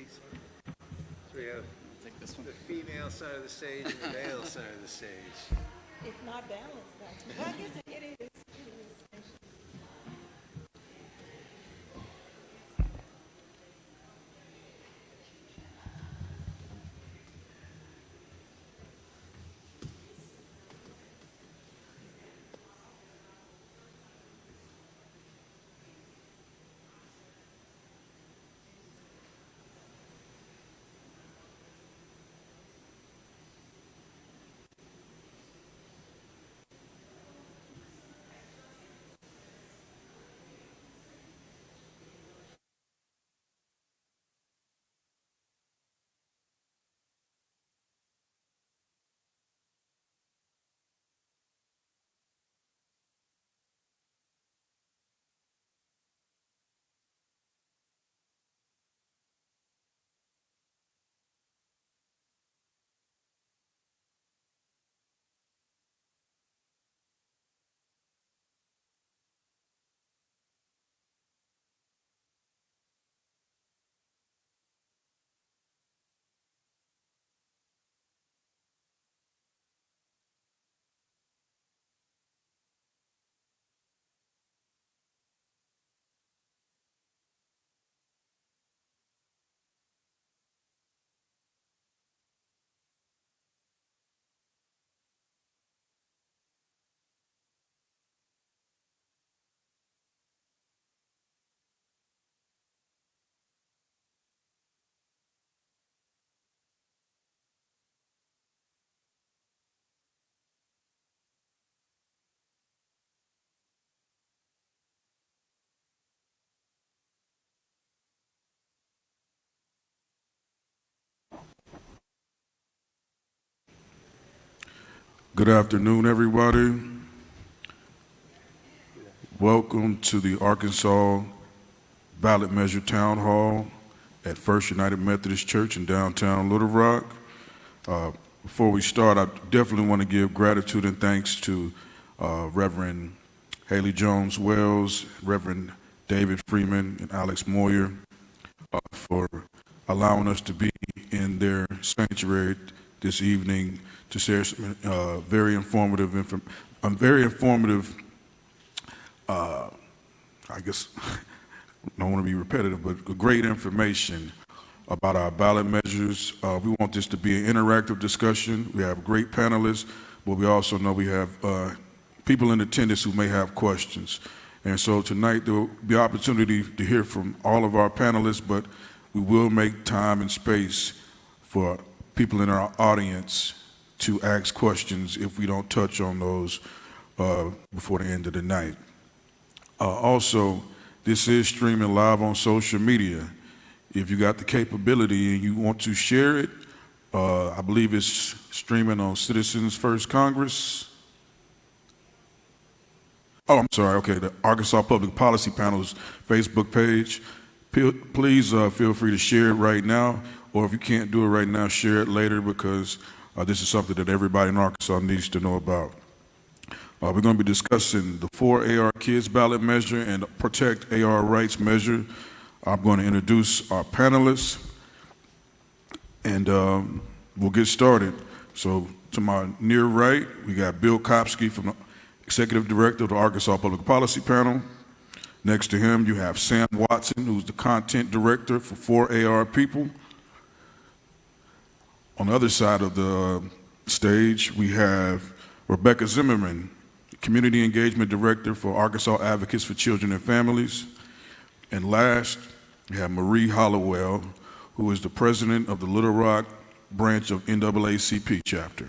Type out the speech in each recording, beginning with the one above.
please. So we have the female side of the stage and the male side of the stage. It's not balanced, though. Well, I guess it is. It is. Good afternoon, everybody. Welcome to the Arkansas Ballot Measure Town Hall at First United Methodist Church in downtown Little Rock. Before we start, I definitely want to give gratitude and thanks to Reverend Haley Jones Wells, Reverend David Freeman, and Alex Moyer for allowing us to be in their sanctuary this evening to share some very informative, I guess, I don't want to be repetitive, but great information about our ballot measures. We want this to be an interactive discussion. We have great panelists, but we also know we have people in attendance who may have questions. And so tonight there will be opportunity to hear from all of our panelists, but we will make time and space for people in our audience to ask questions if we don't touch on those before the end of the night. Also, this is streaming live on social media. If you got the capability and you want to share it, I believe it's streaming on Citizens First Congress. Oh, I'm sorry, okay, the Arkansas Public Policy Panel's Facebook page. Please feel free to share it right now, or if you can't do it right now, share it later, because this is something that everybody in Arkansas needs to know about. We're going to be discussing the 4AR Kids Ballot Measure and the Protect AR Rights Measure. I'm going to introduce our panelists, and we'll get started. So to my near right, we got Bill Kopsky, from the Executive Director of the Arkansas Public Policy Panel. Next to him, you have Sam Watson, who's the Content Director for 4AR People. On the other side of the stage, we have Rebecca Zimmermann, Community Engagement Director for Arkansas Advocates for Children and Families. And last, we have Marie Hollowell, who is the President of the Little Rock branch of NAACP chapter.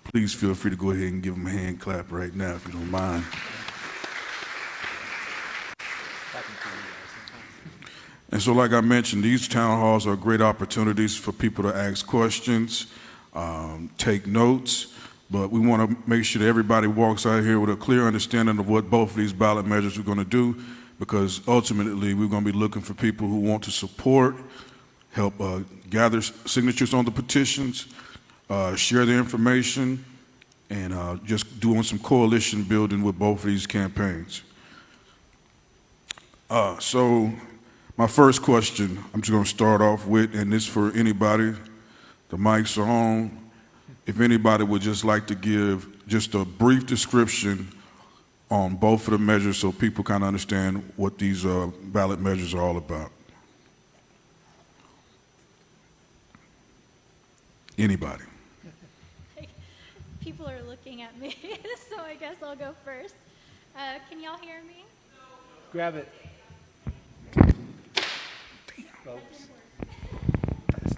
Please feel free to go ahead and give them a hand clap right now, if you don't mind. And so, like I mentioned, these town halls are great opportunities for people to ask questions, take notes, but we want to make sure that everybody walks out here with a clear understanding of what both of these ballot measures are going to do, because ultimately we're going to be looking for people who want to support, help gather signatures on the petitions, share the information, and just doing some coalition building with both of these campaigns. So My first question, I'm just going to start off with, and this for anybody, the mics are on. If anybody would just like to give just a brief description on both of the measures so people kind of understand what these ballot measures are all about. Anybody? People are looking at me, so I guess I'll go first. Can y'all hear me? Grab it. Folks. This is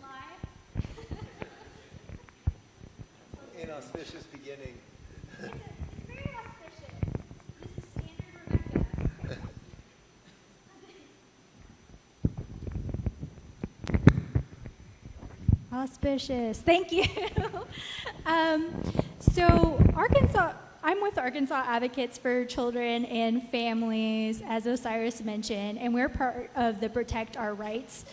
live. Inauspicious beginning. It's very auspicious. This is standard Rebecca. Auspicious. Thank you. So I'm with Arkansas Advocates for Children and Families, as Osyrus mentioned, and we're part of the Protect Our Rights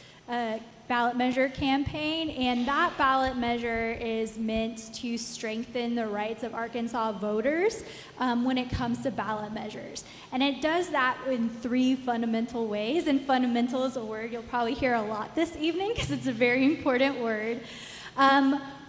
ballot measure campaign, and that ballot measure is meant to strengthen the rights of Arkansas voters when it comes to ballot measures. And it does that in 3 fundamental ways, and fundamental is a word you'll probably hear a lot this evening because it's a very important word.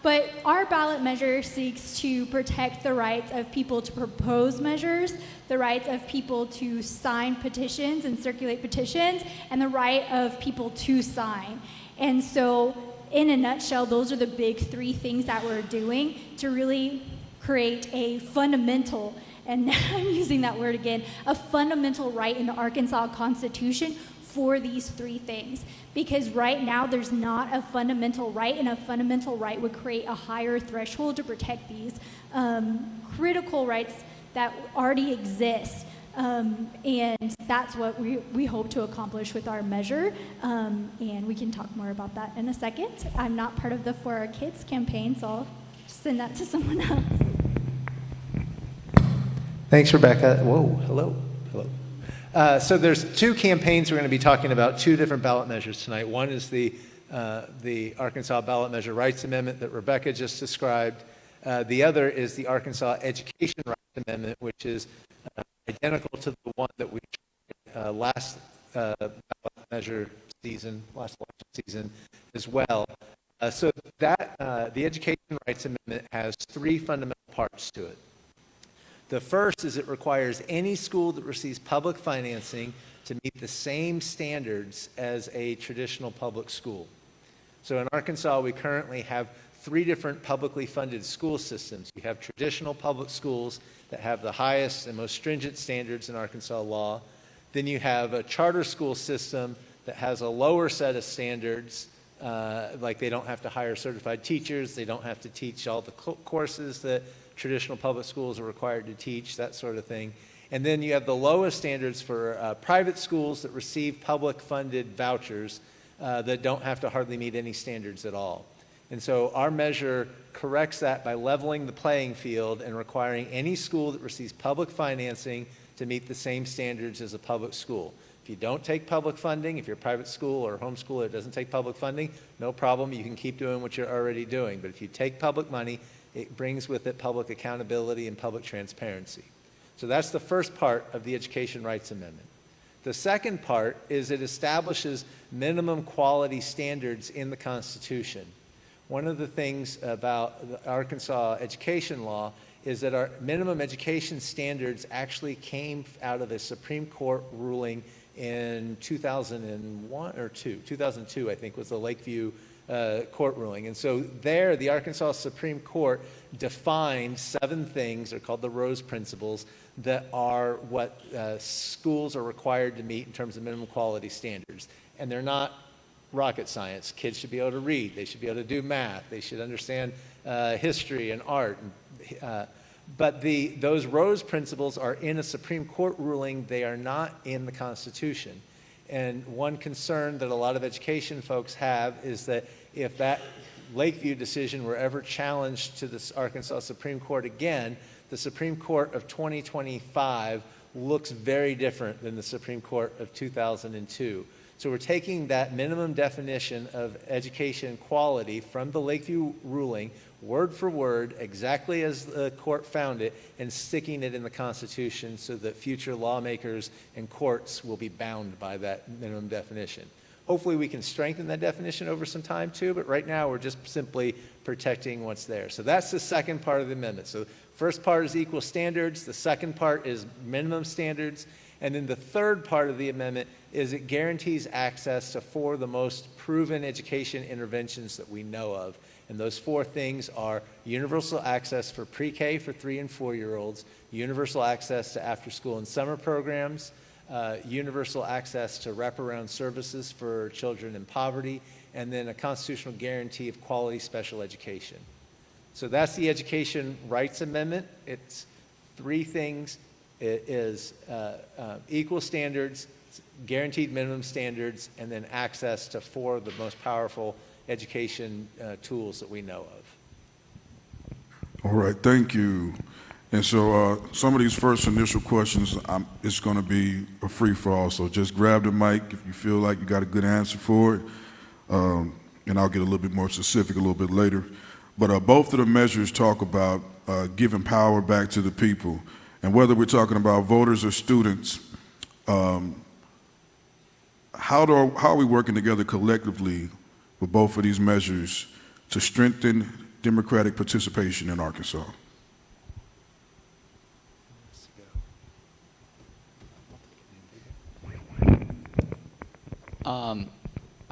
But our ballot measure seeks to protect the rights of people to propose measures, the rights of people to sign petitions and circulate petitions, and the right of people to sign. And so, in a nutshell, those are the big 3 things that we're doing to really create a fundamental, and now I'm using that word again, a fundamental right in the Arkansas Constitution for these 3 things. Because right now there's not a fundamental right, and a fundamental right would create a higher threshold to protect these critical rights that already exist. And that's what we hope to accomplish with our measure. And we can talk more about that in a second. I'm not part of the For Our Kids campaign, so I'll send that to someone else. Thanks, Rebecca. Whoa, hello. So there's 2 campaigns we're going to be talking about, 2 different ballot measures tonight. One is the Arkansas Ballot Measure Rights Amendment that Rebecca just described. The other is the Arkansas Education Rights Amendment, which is identical to the one that we tried last ballot measure season, last election season as well. So that the Education Rights Amendment has 3 fundamental parts to it. The first is it requires any school that receives public financing to meet the same standards as a traditional public school. So in Arkansas, we currently have 3 different publicly funded school systems. You have traditional public schools that have the highest and most stringent standards in Arkansas law. Then you have a charter school system that has a lower set of standards, like they don't have to hire certified teachers, they don't have to teach all the courses that traditional public schools are required to teach, that sort of thing. And then you have the lowest standards for private schools that receive public-funded vouchers that don't have to hardly meet any standards at all. And so our measure corrects that by leveling the playing field and requiring any school that receives public financing to meet the same standards as a public school. If you don't take public funding, if you're a private school or a homeschooler that doesn't take public funding, no problem, you can keep doing what you're already doing. But if you take public money, it brings with it public accountability and public transparency. So that's the first part of the Education Rights Amendment. The second part is it establishes minimum quality standards in the Constitution. One of the things about the Arkansas education law is that our minimum education standards actually came out of a Supreme Court ruling in 2002, I think, was the Lakeview court ruling. And so there, the Arkansas Supreme Court defined 7 things, they're called the Rose Principles, that are what schools are required to meet in terms of minimum quality standards. And they're not rocket science. Kids should be able to read, they should be able to do math, they should understand history and art. But those Rose Principles are in a Supreme Court ruling, they are not in the Constitution. And one concern that a lot of education folks have is that if that Lakeview decision were ever challenged to the Arkansas Supreme Court again, the Supreme Court of 2025 looks very different than the Supreme Court of 2002. So we're taking that minimum definition of education quality from the Lakeview ruling, word for word, exactly as the court found it, and sticking it in the Constitution so that future lawmakers and courts will be bound by that minimum definition. Hopefully we can strengthen that definition over some time too, but right now we're just simply protecting what's there. So that's the second part of the amendment. So first part is equal standards, the second part is minimum standards, and then the third part of the amendment is it guarantees access to 4 of the most proven education interventions that we know of. And those 4 things are universal access for pre-K for 3 and 4-year-olds, universal access to after-school and summer programs, universal access to wraparound services for children in poverty, and then a constitutional guarantee of quality special education. So that's the Education Rights Amendment. It's 3 things. It is equal standards, guaranteed minimum standards, and then access to 4 of the most powerful education tools that we know of. All right, thank you. And so some of these first initial questions, it's going to be a free-for-all, so just grab the mic if you feel like you got a good answer for it, and I'll get a little bit more specific a little bit later. But both of the measures talk about giving power back to the people. And whether we're talking about voters or students, how are we working together collectively with both of these measures to strengthen democratic participation in Arkansas?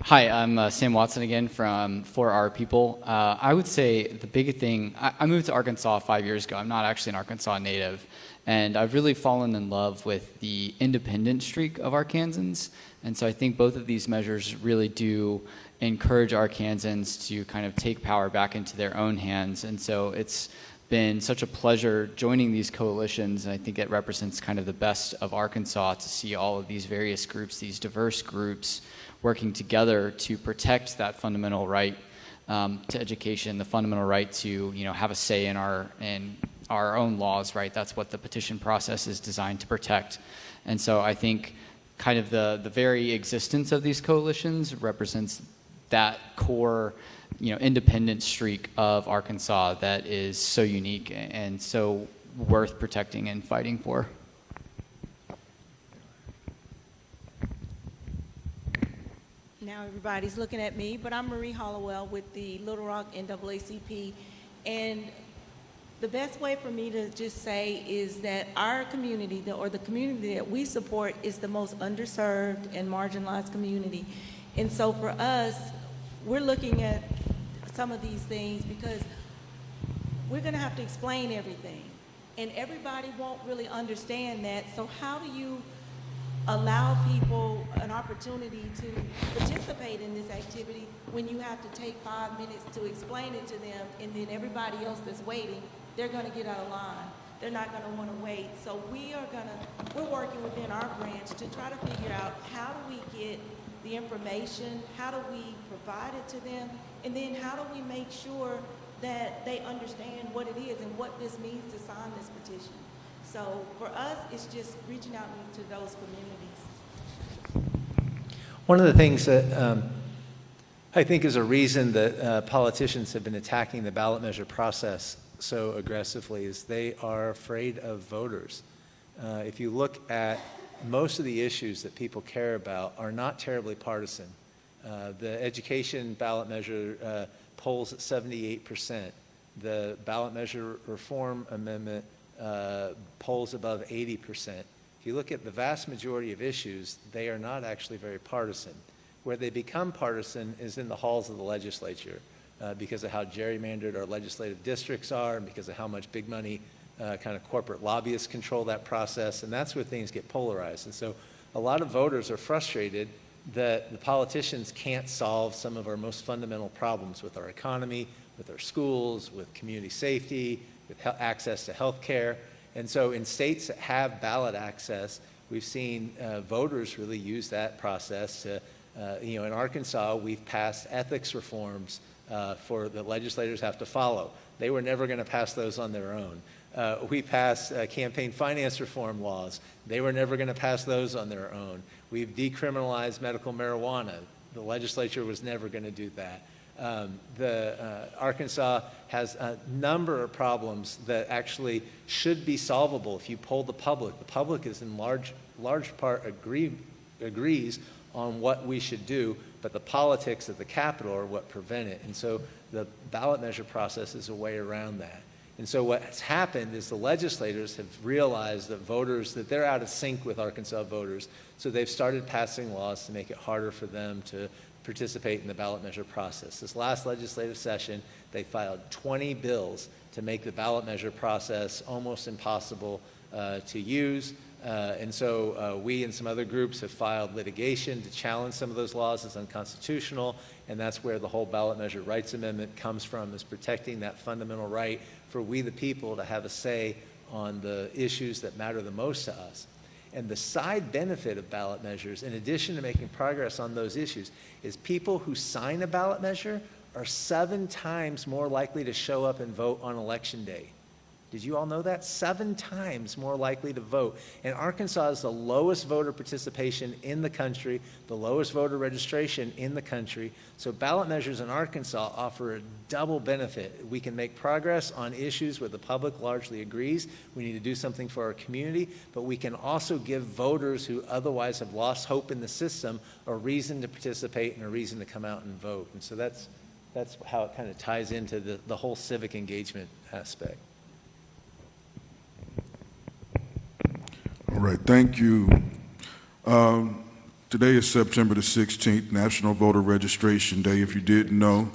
Hi, I'm Sam Watson again from For Our People. I would say the big thing, I moved to Arkansas 5 years ago. I'm not actually an Arkansas native. And I've really fallen in love with the independent streak of Arkansans. And so I think both of these measures really do encourage Arkansans to kind of take power back into their own hands. And so it's been such a pleasure joining these coalitions. And I think it represents kind of the best of Arkansas to see all of these various groups, these diverse groups, working together to protect that fundamental right to education, the fundamental right to have a say in our own laws, right? That's what the petition process is designed to protect. And so I think kind of the very existence of these coalitions represents that core, independent streak of Arkansas that is so unique and so worth protecting and fighting for. Now everybody's looking at me, but I'm Marie Hollowell with the Little Rock NAACP, and the best way for me to just say is that our community, or the community that we support, is the most underserved and marginalized community. And so for us, we're looking at some of these things because we're going to have to explain everything. And everybody won't really understand that. So how do you allow people an opportunity to participate in this activity when you have to take 5 minutes to explain it to them, and then everybody else that's waiting, they're going to get out of line. They're not going to want to wait. So we're working within our branch to try to figure out how do we get the information, how do we provide it to them, and then how do we make sure that they understand what it is and what this means to sign this petition. So for us, it's just reaching out to those communities. One of the things that I think is a reason that politicians have been attacking the ballot measure process so aggressively is they are afraid of voters. If you look at most of the issues that people care about are not terribly partisan. The education ballot measure polls at 78%. The ballot measure reform amendment polls above 80%. If you look at the vast majority of issues, they are not actually very partisan. Where they become partisan is in the halls of the legislature because of how gerrymandered our legislative districts are and because of how much big money kind of corporate lobbyists control that process, and that's where things get polarized. And so a lot of voters are frustrated that the politicians can't solve some of our most fundamental problems with our economy, with our schools, with community safety, with access to health care. And so in states that have ballot access, we've seen voters really use that process to, in Arkansas, we've passed ethics reforms for the legislators have to follow. They were never going to pass those on their own. We passed campaign finance reform laws. They were never going to pass those on their own. We've decriminalized medical marijuana. The legislature was never going to do that. Arkansas has a number of problems that actually should be solvable if you poll the public. The public is in large part agrees on what we should do, but the politics of the Capitol are what prevent it. And so the ballot measure process is a way around that. And so what's happened is the legislators have realized that that they're out of sync with Arkansas voters, so they've started passing laws to make it harder for them to participate in the ballot measure process. This last legislative session, they filed 20 bills to make the ballot measure process almost impossible to use. And so we and some other groups have filed litigation to challenge some of those laws as unconstitutional, and that's where the whole ballot measure rights amendment comes from, is protecting that fundamental right for we the people to have a say on the issues that matter the most to us. And the side benefit of ballot measures, in addition to making progress on those issues, is people who sign a ballot measure are 7 times more likely to show up and vote on election day. Did you all know that? 7 times more likely to vote. And Arkansas is the lowest voter participation in the country, the lowest voter registration in the country. So ballot measures in Arkansas offer a double benefit. We can make progress on issues where the public largely agrees. We need to do something for our community, but we can also give voters who otherwise have lost hope in the system a reason to participate and a reason to come out and vote. And so that's how it kind of ties into the whole civic engagement aspect. All right, thank you. Today is September the 16th, National Voter Registration Day, if you didn't know.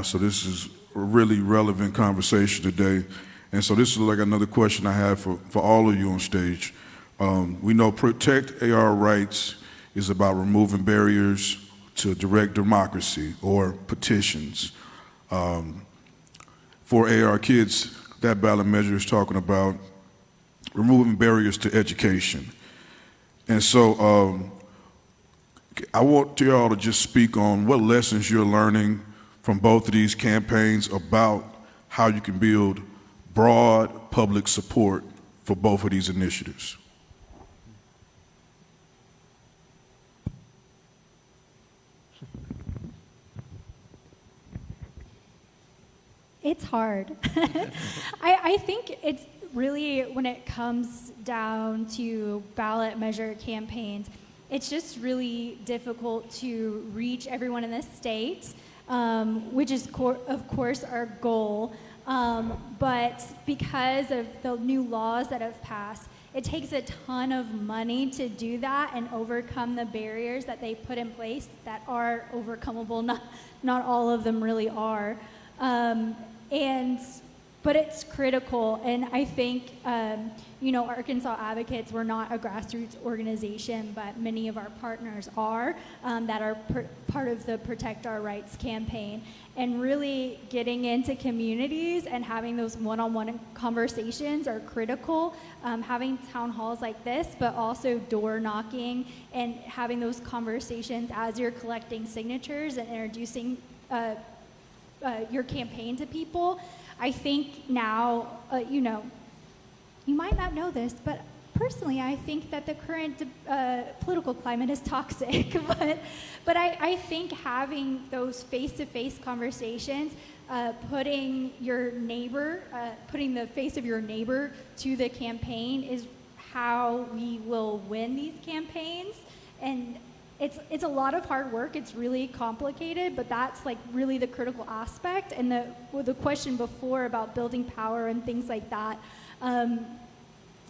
So this is a really relevant conversation today. And so this is like another question I have for all of you on stage. We know Protect AR Rights is about removing barriers to direct democracy or petitions. For AR kids, that ballot measure is talking about removing barriers to education. And so I want y'all to just speak on what lessons you're learning from both of these campaigns about how you can build broad public support for both of these initiatives. It's hard. I think it's really, when it comes down to ballot measure campaigns, it's just really difficult to reach everyone in the state, which is, of course, our goal. But because of the new laws that have passed, it takes a ton of money to do that and overcome the barriers that they've put in place that are overcomable. Not all of them really are. But it's critical, and I think, Arkansas Advocates, we're not a grassroots organization, but many of our partners are, that are part of the Protect Our Rights campaign, and really getting into communities and having those one-on-one conversations are critical. Having town halls like this, but also door knocking and having those conversations as you're collecting signatures and introducing your campaign to people. I think now, you might not know this, but personally, I think that the current political climate is toxic. but I think having those face-to-face conversations, putting the face of your neighbor to the campaign is how we will win these campaigns. And it's a lot of hard work. It's really complicated, but that's like really the critical aspect. And the question before about building power and things like that,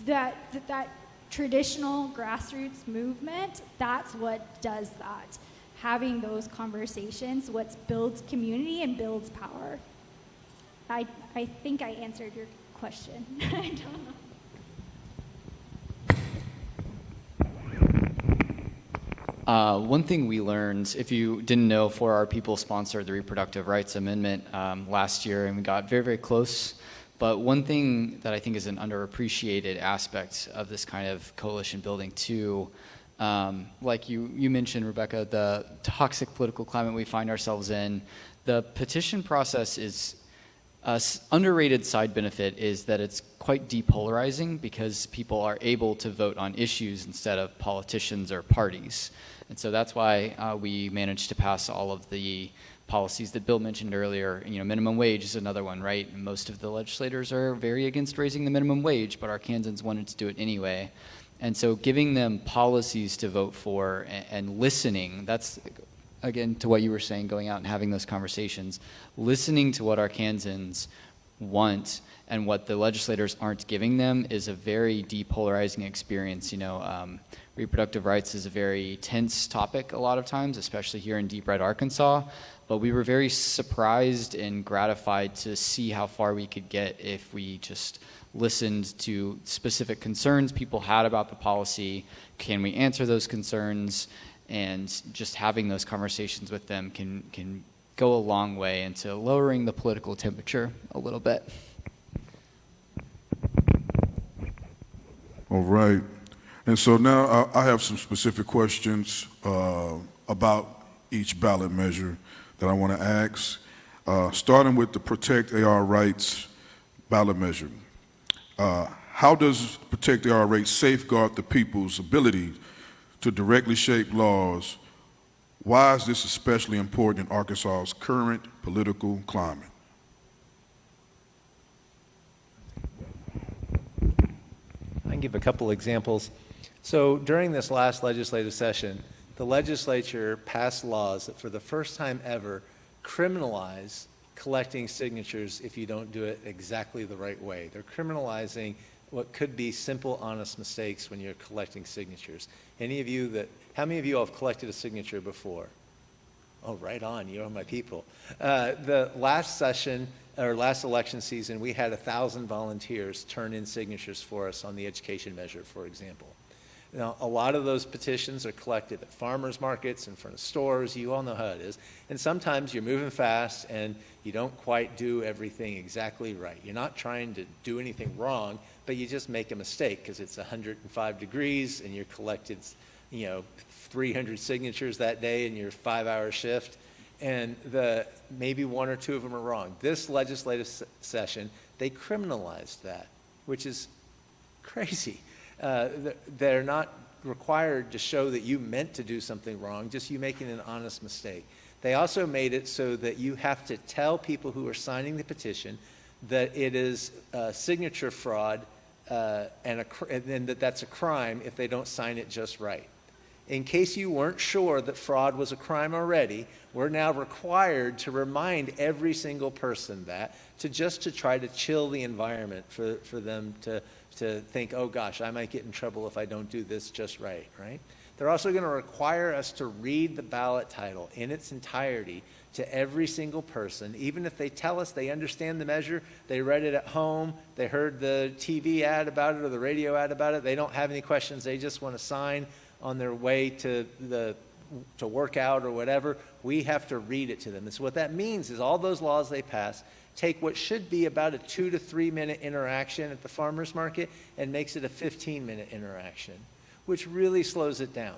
that traditional grassroots movement, that's what does that. Having those conversations, what builds community and builds power. I think I answered your question. I don't know. One thing we learned, if you didn't know, 4R People sponsored the Reproductive Rights Amendment last year, and we got very, very close. But one thing that I think is an underappreciated aspect of this kind of coalition building too, like you mentioned, Rebecca, the toxic political climate we find ourselves in, the petition process is an underrated side benefit is that it's quite depolarizing because people are able to vote on issues instead of politicians or parties. And so that's why we managed to pass all of the policies that Bill mentioned earlier. Minimum wage is another one, right? And most of the legislators are very against raising the minimum wage, but Arkansans wanted to do it anyway. And so giving them policies to vote for and listening, that's, again, to what you were saying, going out and having those conversations, listening to what Arkansans want and what the legislators aren't giving them is a very depolarizing experience. Reproductive rights is a very tense topic a lot of times, especially here in Deep Red, Arkansas. But we were very surprised and gratified to see how far we could get if we just listened to specific concerns people had about the policy. Can we answer those concerns? And just having those conversations with them can go a long way into lowering the political temperature a little bit. All right. And so now I have some specific questions about each ballot measure that I want to ask, starting with the Protect AR Rights ballot measure. How does Protect AR Rights safeguard the people's ability to directly shape laws? Why is this especially important in Arkansas's current political climate? I can give a couple examples. So during this last legislative session, the legislature passed laws that for the first time ever criminalize collecting signatures if you don't do it exactly the right way. They're criminalizing what could be simple, honest mistakes when you're collecting signatures. How many of you have collected a signature before? Oh, right on, you're my people. The last session, or last election season, we had 1,000 volunteers turn in signatures for us on the education measure, for example. Now, a lot of those petitions are collected at farmers markets, in front of stores. You all know how it is. And sometimes you're moving fast and you don't quite do everything exactly right. You're not trying to do anything wrong, but you just make a mistake because it's 105 degrees and you're collected, 300 signatures that day in your 5-hour shift. And maybe one or two of them are wrong. This legislative session, they criminalized that, which is crazy. They're not required to show that you meant to do something wrong, just you making an honest mistake. They also made it so that you have to tell people who are signing the petition that it is signature fraud and that's a crime if they don't sign it just right. In case you weren't sure that fraud was a crime already, we're now required to remind every single person that, to try to chill the environment for them to think, oh gosh, I might get in trouble if I don't do this just right, right? They're also going to require us to read the ballot title in its entirety to every single person, even if they tell us they understand the measure, they read it at home, they heard the TV ad about it or the radio ad about it, they don't have any questions, they just want to sign on their way to work out or whatever. We have to read it to them. And so what that means is all those laws they pass take what should be about a 2 to 3 minute interaction at the farmer's market and makes it a 15-minute interaction, which really slows it down.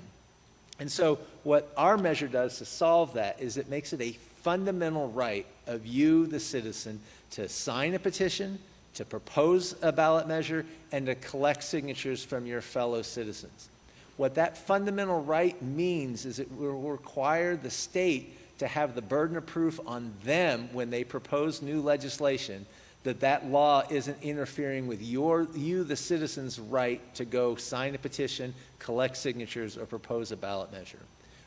And so what our measure does to solve that is it makes it a fundamental right of you, the citizen, to sign a petition, to propose a ballot measure, and to collect signatures from your fellow citizens. What that fundamental right means is it will require the state to have the burden of proof on them when they propose new legislation that that law isn't interfering with you, the citizen's right to go sign a petition, collect signatures, or propose a ballot measure.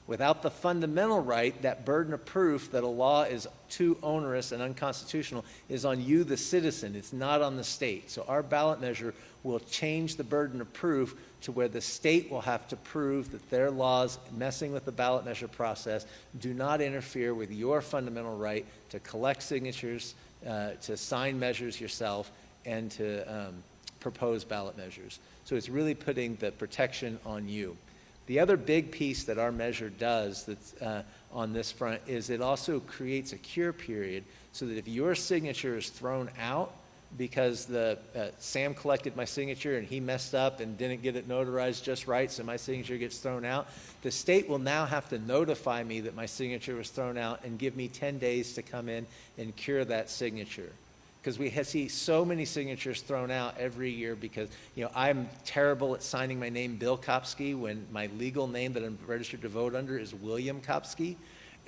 Without the fundamental right, that burden of proof that a law is too onerous and unconstitutional is on you, the citizen. It's not on the state. So our ballot measure will change the burden of proof to where the state will have to prove that their laws messing with the ballot measure process do not interfere with your fundamental right to collect signatures, to sign measures yourself, and to propose ballot measures. So it's really putting the protection on you. The other big piece that our measure does that's on this front is it also creates a cure period so that if your signature is thrown out because Sam collected my signature and he messed up and didn't get it notarized just right, so my signature gets thrown out, the state will now have to notify me that my signature was thrown out and give me 10 days to come in and cure that signature. Because we see so many signatures thrown out every year because, I'm terrible at signing my name Bill Kopsky when my legal name that I'm registered to vote under is William Kopsky.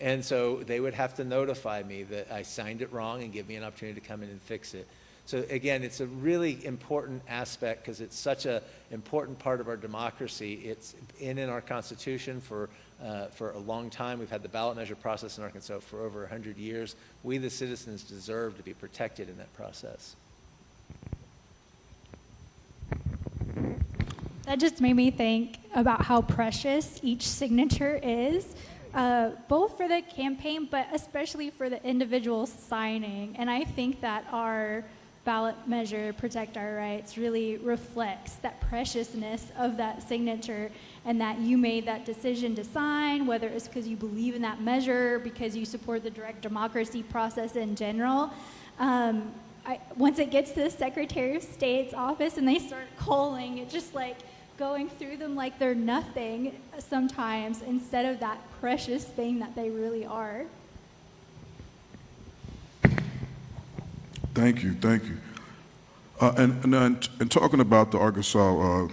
And so they would have to notify me that I signed it wrong and give me an opportunity to come in and fix it. So again, it's a really important aspect because it's such an important part of our democracy. It's in our Constitution for a long time. We've had the ballot measure process in Arkansas for over 100 years. We, the citizens, deserve to be protected in that process. That just made me think about how precious each signature is, both for the campaign, but especially for the individual signing. And I think that our ballot measure, Protect Our Rights, really reflects that preciousness of that signature, and that you made that decision to sign, whether it's because you believe in that measure, because you support the direct democracy process in general. Once it gets to the Secretary of State's office and they start calling, it's just like going through them like they're nothing sometimes, instead of that precious thing that they really are. Thank you. And talking about the Arkansas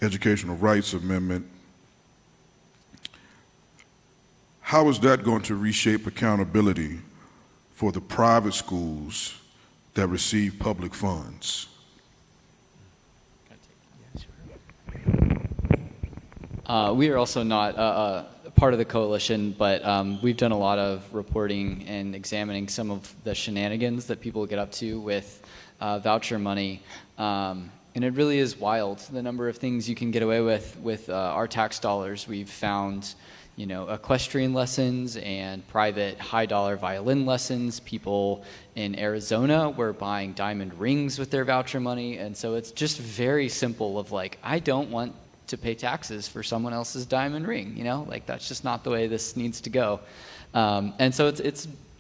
Educational Rights Amendment, how is that going to reshape accountability for the private schools that receive public funds? We are also not part of the coalition, but we've done a lot of reporting and examining some of the shenanigans that people get up to with voucher money. And it really is wild, the number of things you can get away with our tax dollars. We've found, equestrian lessons and private high-dollar violin lessons. People in Arizona were buying diamond rings with their voucher money. And so it's just very simple of like, I don't want to pay taxes for someone else's diamond ring, that's just not the way this needs to go. And so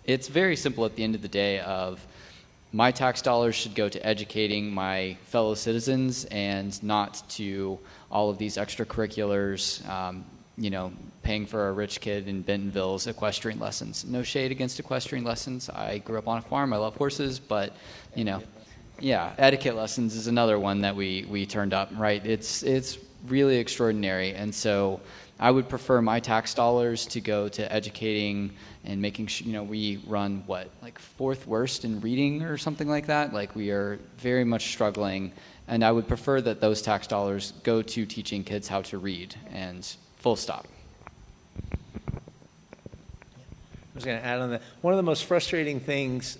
it's very simple at the end of the day of my tax dollars should go to educating my fellow citizens and not to all of these extracurriculars, paying for a rich kid in Bentonville's equestrian lessons. No shade against equestrian lessons. I grew up on a farm. I love horses, but, etiquette lessons is another one that we turned up, right? It's really extraordinary. And so I would prefer my tax dollars to go to educating and making sure, we run fourth worst in reading or something like that. Like, we are very much struggling. And I would prefer that those tax dollars go to teaching kids how to read, and full stop. I was going to add on that. One of the most frustrating things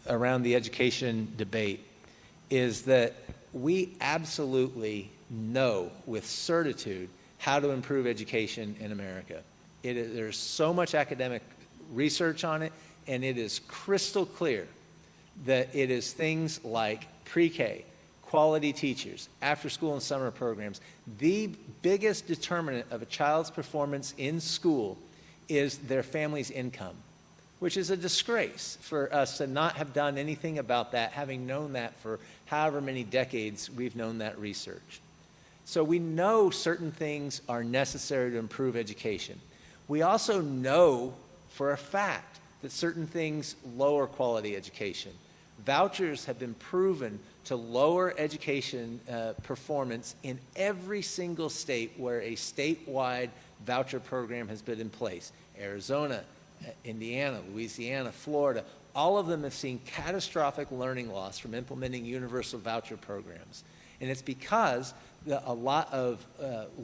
around the education debate is that we absolutely know with certitude how to improve education in America. There's so much academic research on it, and it is crystal clear that it is things like pre-K, quality teachers, after-school and summer programs. The biggest determinant of a child's performance in school is their family's income, which is a disgrace for us to not have done anything about that, having known that for however many decades we've known that research. So we know certain things are necessary to improve education. We also know for a fact that certain things lower quality education. Vouchers have been proven to lower education performance in every single state where a statewide voucher program has been in place. Arizona, Indiana, Louisiana, Florida, all of them have seen catastrophic learning loss from implementing universal voucher programs. And it's because a lot of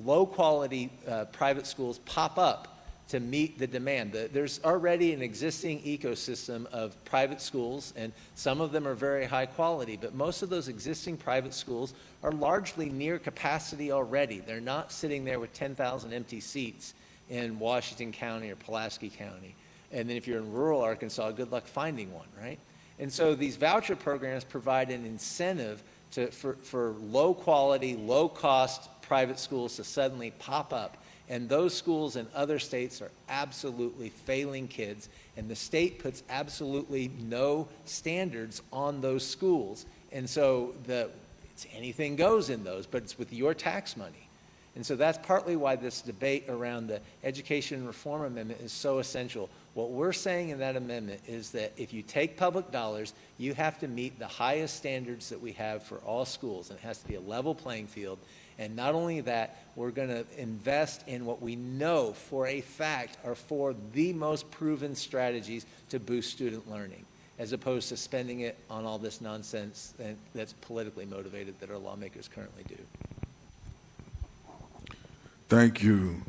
low-quality private schools pop up to meet the demand. There's already an existing ecosystem of private schools, and some of them are very high quality, but most of those existing private schools are largely near capacity already. They're not sitting there with 10,000 empty seats in Washington County or Pulaski County. And then if you're in rural Arkansas, good luck finding one, right? And so these voucher programs provide an incentive for low quality, low cost private schools to suddenly pop up. And those schools in other states are absolutely failing kids, and the state puts absolutely no standards on those schools. And so it's anything goes in those, but it's with your tax money. And so that's partly why this debate around the Education Reform Amendment is so essential. What we're saying in that amendment is that if you take public dollars, you have to meet the highest standards that we have for all schools, and it has to be a level playing field. And not only that, we're going to invest in what we know for a fact are four the most proven strategies to boost student learning, as opposed to spending it on all this nonsense that's politically motivated that our lawmakers currently do. Thank you.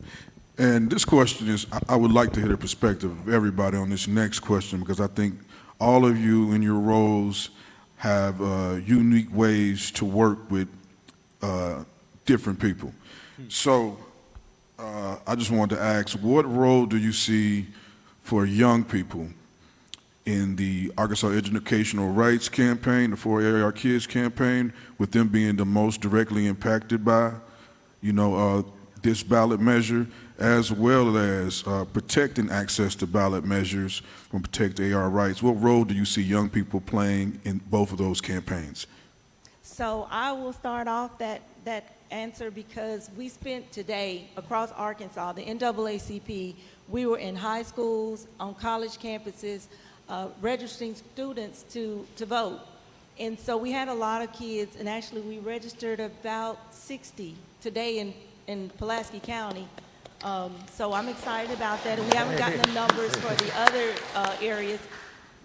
And this question is, I would like to hear the perspective of everybody on this next question, because I think all of you in your roles have unique ways to work with different people. So I just wanted to ask, what role do you see for young people in the Arkansas Educational Rights Campaign, the 4AR Kids campaign, with them being the most directly impacted by, this ballot measure, as well as protecting access to ballot measures from Protect AR Rights? What role do you see young people playing in both of those campaigns? So I will start off that answer because we spent today across Arkansas, the NAACP, we were in high schools, on college campuses, registering students to vote. And so we had a lot of kids, and actually we registered about 60 today in Pulaski County. So I'm excited about that, and we haven't gotten the numbers for the other areas.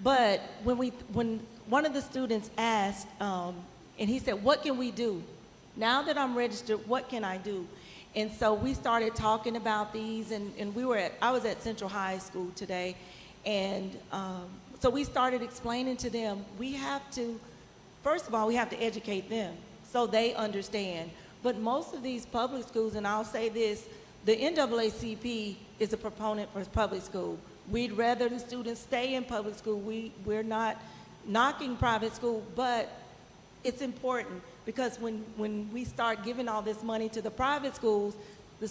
But when one of the students asked, and he said, "What can we do? Now that I'm registered, what can I do?" And so we started talking about these, and I was at Central High School today, and so we started explaining to them, first of all, we have to educate them so they understand. But most of these public schools, and I'll say this, the NAACP is a proponent for public school. We'd rather the students stay in public school. We're not knocking private school, but it's important because when we start giving all this money to the private schools, the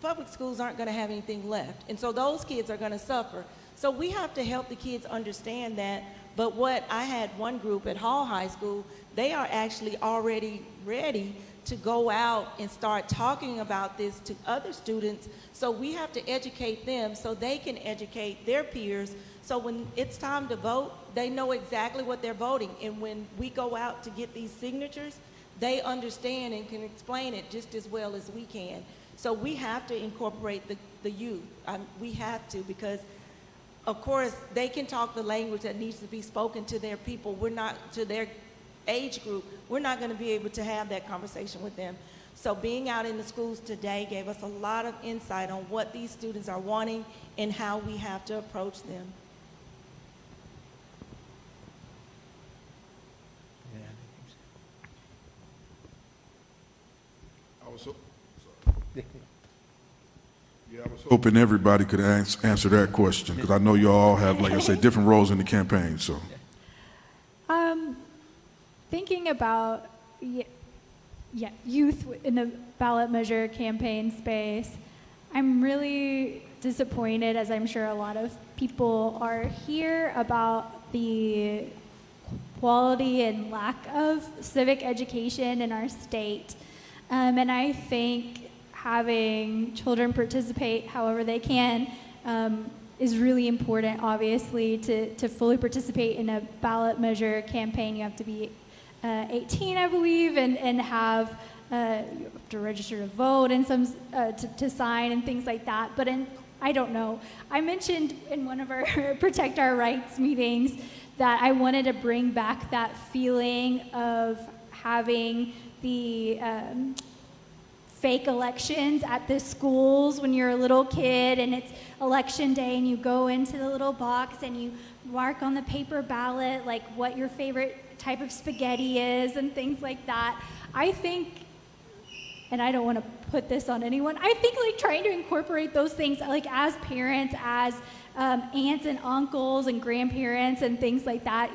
public schools aren't going to have anything left. And so those kids are going to suffer. So we have to help the kids understand that. But I had one group at Hall High School, they are actually already ready to go out and start talking about this to other students. So we have to educate them so they can educate their peers. So when it's time to vote, they know exactly what they're voting. And when we go out to get these signatures, they understand and can explain it just as well as we can. So we have to incorporate the youth. We have to, because of course they can talk the language that needs to be spoken to their people. We're not, to their age group, we're not going to be able to have that conversation with them. So being out in the schools today gave us a lot of insight on what these students are wanting and how we have to approach them. I was hoping everybody could answer that question, because I know you all have, like I said, different roles in the campaign. So, thinking about youth in the ballot measure campaign space, I'm really disappointed, as I'm sure a lot of people are here, about the quality and lack of civic education in our state. And I think having children participate however they can is really important, obviously, to fully participate in a ballot measure campaign. You have to be 18, I believe, and have you have to register to vote and to sign and things like that. But I don't know. I mentioned in one of our Protect Our Rights meetings that I wanted to bring back that feeling of having the fake elections at the schools when you're a little kid and it's election day and you go into the little box and you mark on the paper ballot like what your favorite type of spaghetti is and things like that. I think, and I don't want to put this on anyone, I think like trying to incorporate those things like as parents, as aunts and uncles and grandparents and things like that,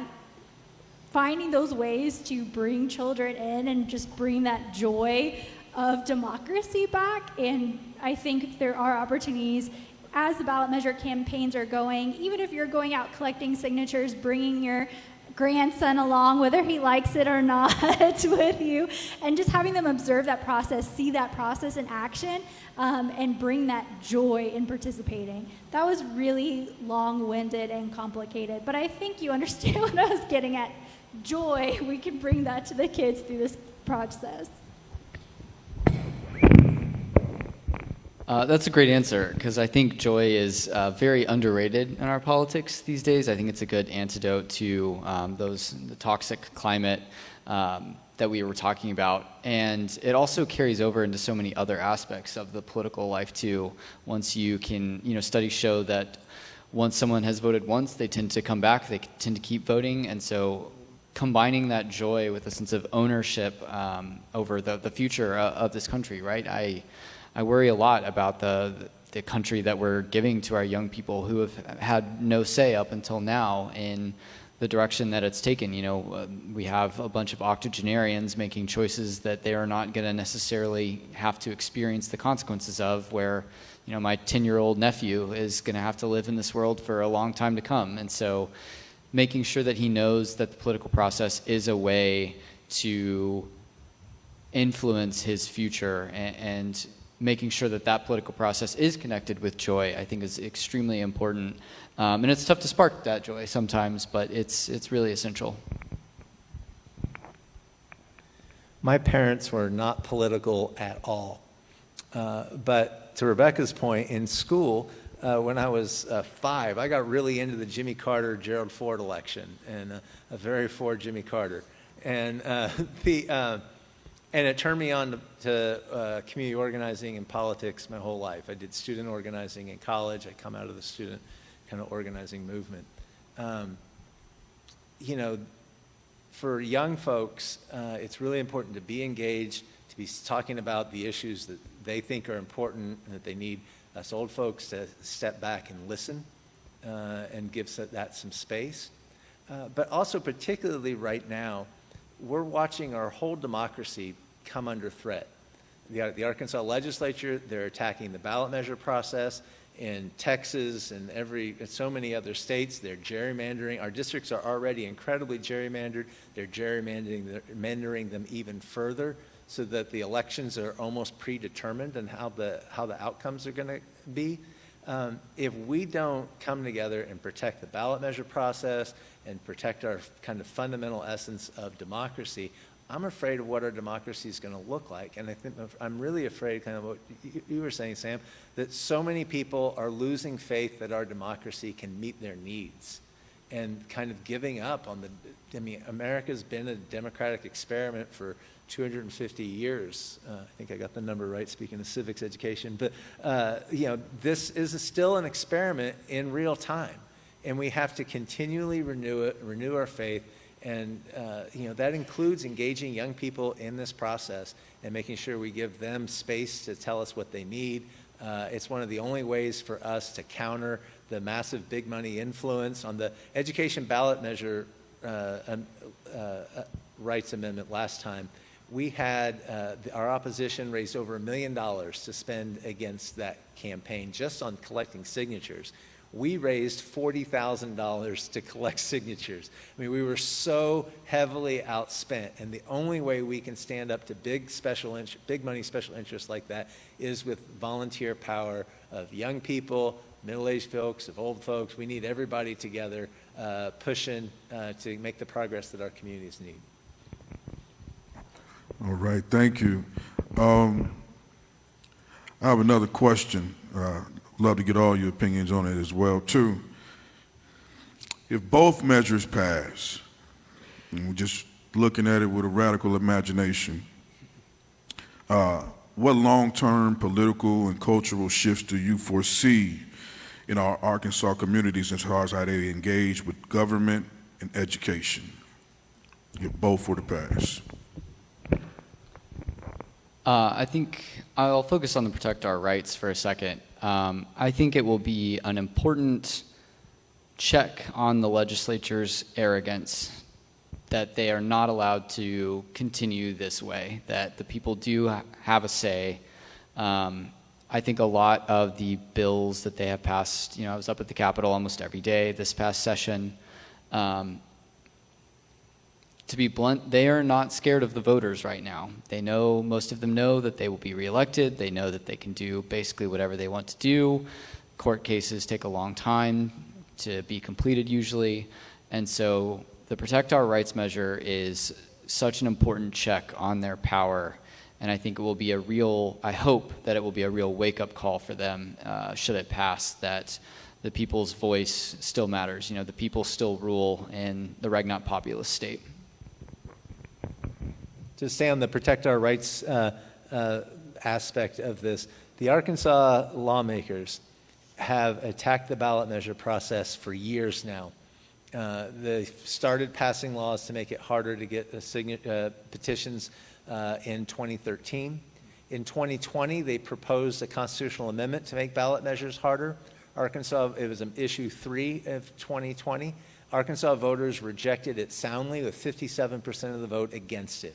finding those ways to bring children in and just bring that joy of democracy back. And I think there are opportunities as the ballot measure campaigns are going, even if you're going out collecting signatures, bringing your grandson along, whether he likes it or not, with you, and just having them observe that process, see that process in action, and bring that joy in participating. That was really long-winded and complicated, but I think you understand what I was getting at. Joy, we can bring that to the kids through this process. That's a great answer, because I think joy is very underrated in our politics these days. I think it's a good antidote to the toxic climate that we were talking about. And it also carries over into so many other aspects of the political life too. Once you can, studies show that once someone has voted once, they tend to come back, they tend to keep voting. And so combining that joy with a sense of ownership over the future of this country, right? I worry a lot about the country that we're giving to our young people who have had no say up until now in the direction that it's taken. We have a bunch of octogenarians making choices that they are not going to necessarily have to experience the consequences of, where, my 10-year-old nephew is going to have to live in this world for a long time to come. And so making sure that he knows that the political process is a way to influence his future, and making sure that that political process is connected with joy, I think, is extremely important. And it's tough to spark that joy sometimes, but it's really essential. My parents were not political at all. But to Rebecca's point, in school, when I was 5, I got really into the Jimmy Carter, Gerald Ford election, and a very for Jimmy Carter. And and it turned me on to community organizing and politics my whole life. I did student organizing in college. I come out of the student kind of organizing movement. For young folks, it's really important to be engaged, to be talking about the issues that they think are important and that they need us old folks to step back and listen and give that some space. But also, particularly right now, we're watching our whole democracy come under threat. The Arkansas legislature, they're attacking the ballot measure process. In Texas and so many other states, they're gerrymandering. Our districts are already incredibly gerrymandered. They're gerrymandering them even further, so that the elections are almost predetermined and how the outcomes are going to be. If we don't come together and protect the ballot measure process and protect our kind of fundamental essence of democracy, I'm afraid of what our democracy is going to look like. And I think I'm really afraid, kind of what you were saying, Sam, that so many people are losing faith that our democracy can meet their needs and kind of giving up on America's been a democratic experiment for 250 years. I think I got the number right, speaking of civics education. But, this is still an experiment in real time. And we have to continually renew our faith. And, that includes engaging young people in this process and making sure we give them space to tell us what they need. It's one of the only ways for us to counter the massive big money influence on the education ballot measure rights amendment last time. We had our opposition raised over $1 million to spend against that campaign just on collecting signatures. We raised $40,000 to collect signatures. We were so heavily outspent, and the only way we can stand up to big money special interests like that is with volunteer power of young people, middle-aged folks, of old folks. We need everybody together pushing to make the progress that our communities need. All right, thank you. I have another question. Love to get all your opinions on it as well, too. If both measures pass, and we're just looking at it with a radical imagination, what long-term political and cultural shifts do you foresee in our Arkansas communities as far as how they engage with government and education, if both were to pass? I think I'll focus on the protect our rights for a second. I think it will be an important check on the legislature's arrogance that they are not allowed to continue this way, that the people do have a say. I think a lot of the bills that they have passed, I was up at the Capitol almost every day this past session. to be blunt, they are not scared of the voters right now. They know, most of them know that they will be reelected. They know that they can do basically whatever they want to do. Court cases take a long time to be completed usually. And so the Protect Our Rights measure is such an important check on their power. And I think it will be a real, I hope that it will be a real wake-up call for them, should it pass, that the people's voice still matters. You know, the people still rule in the regnant populist state. To stay on the Protect Our Rights aspect of this, the Arkansas lawmakers have attacked the ballot measure process for years now. They started passing laws to make it harder to get petitions in 2013. In 2020, they proposed a constitutional amendment to make ballot measures harder. Arkansas, it was issue 3 of 2020. Arkansas voters rejected it soundly with 57% of the vote against it.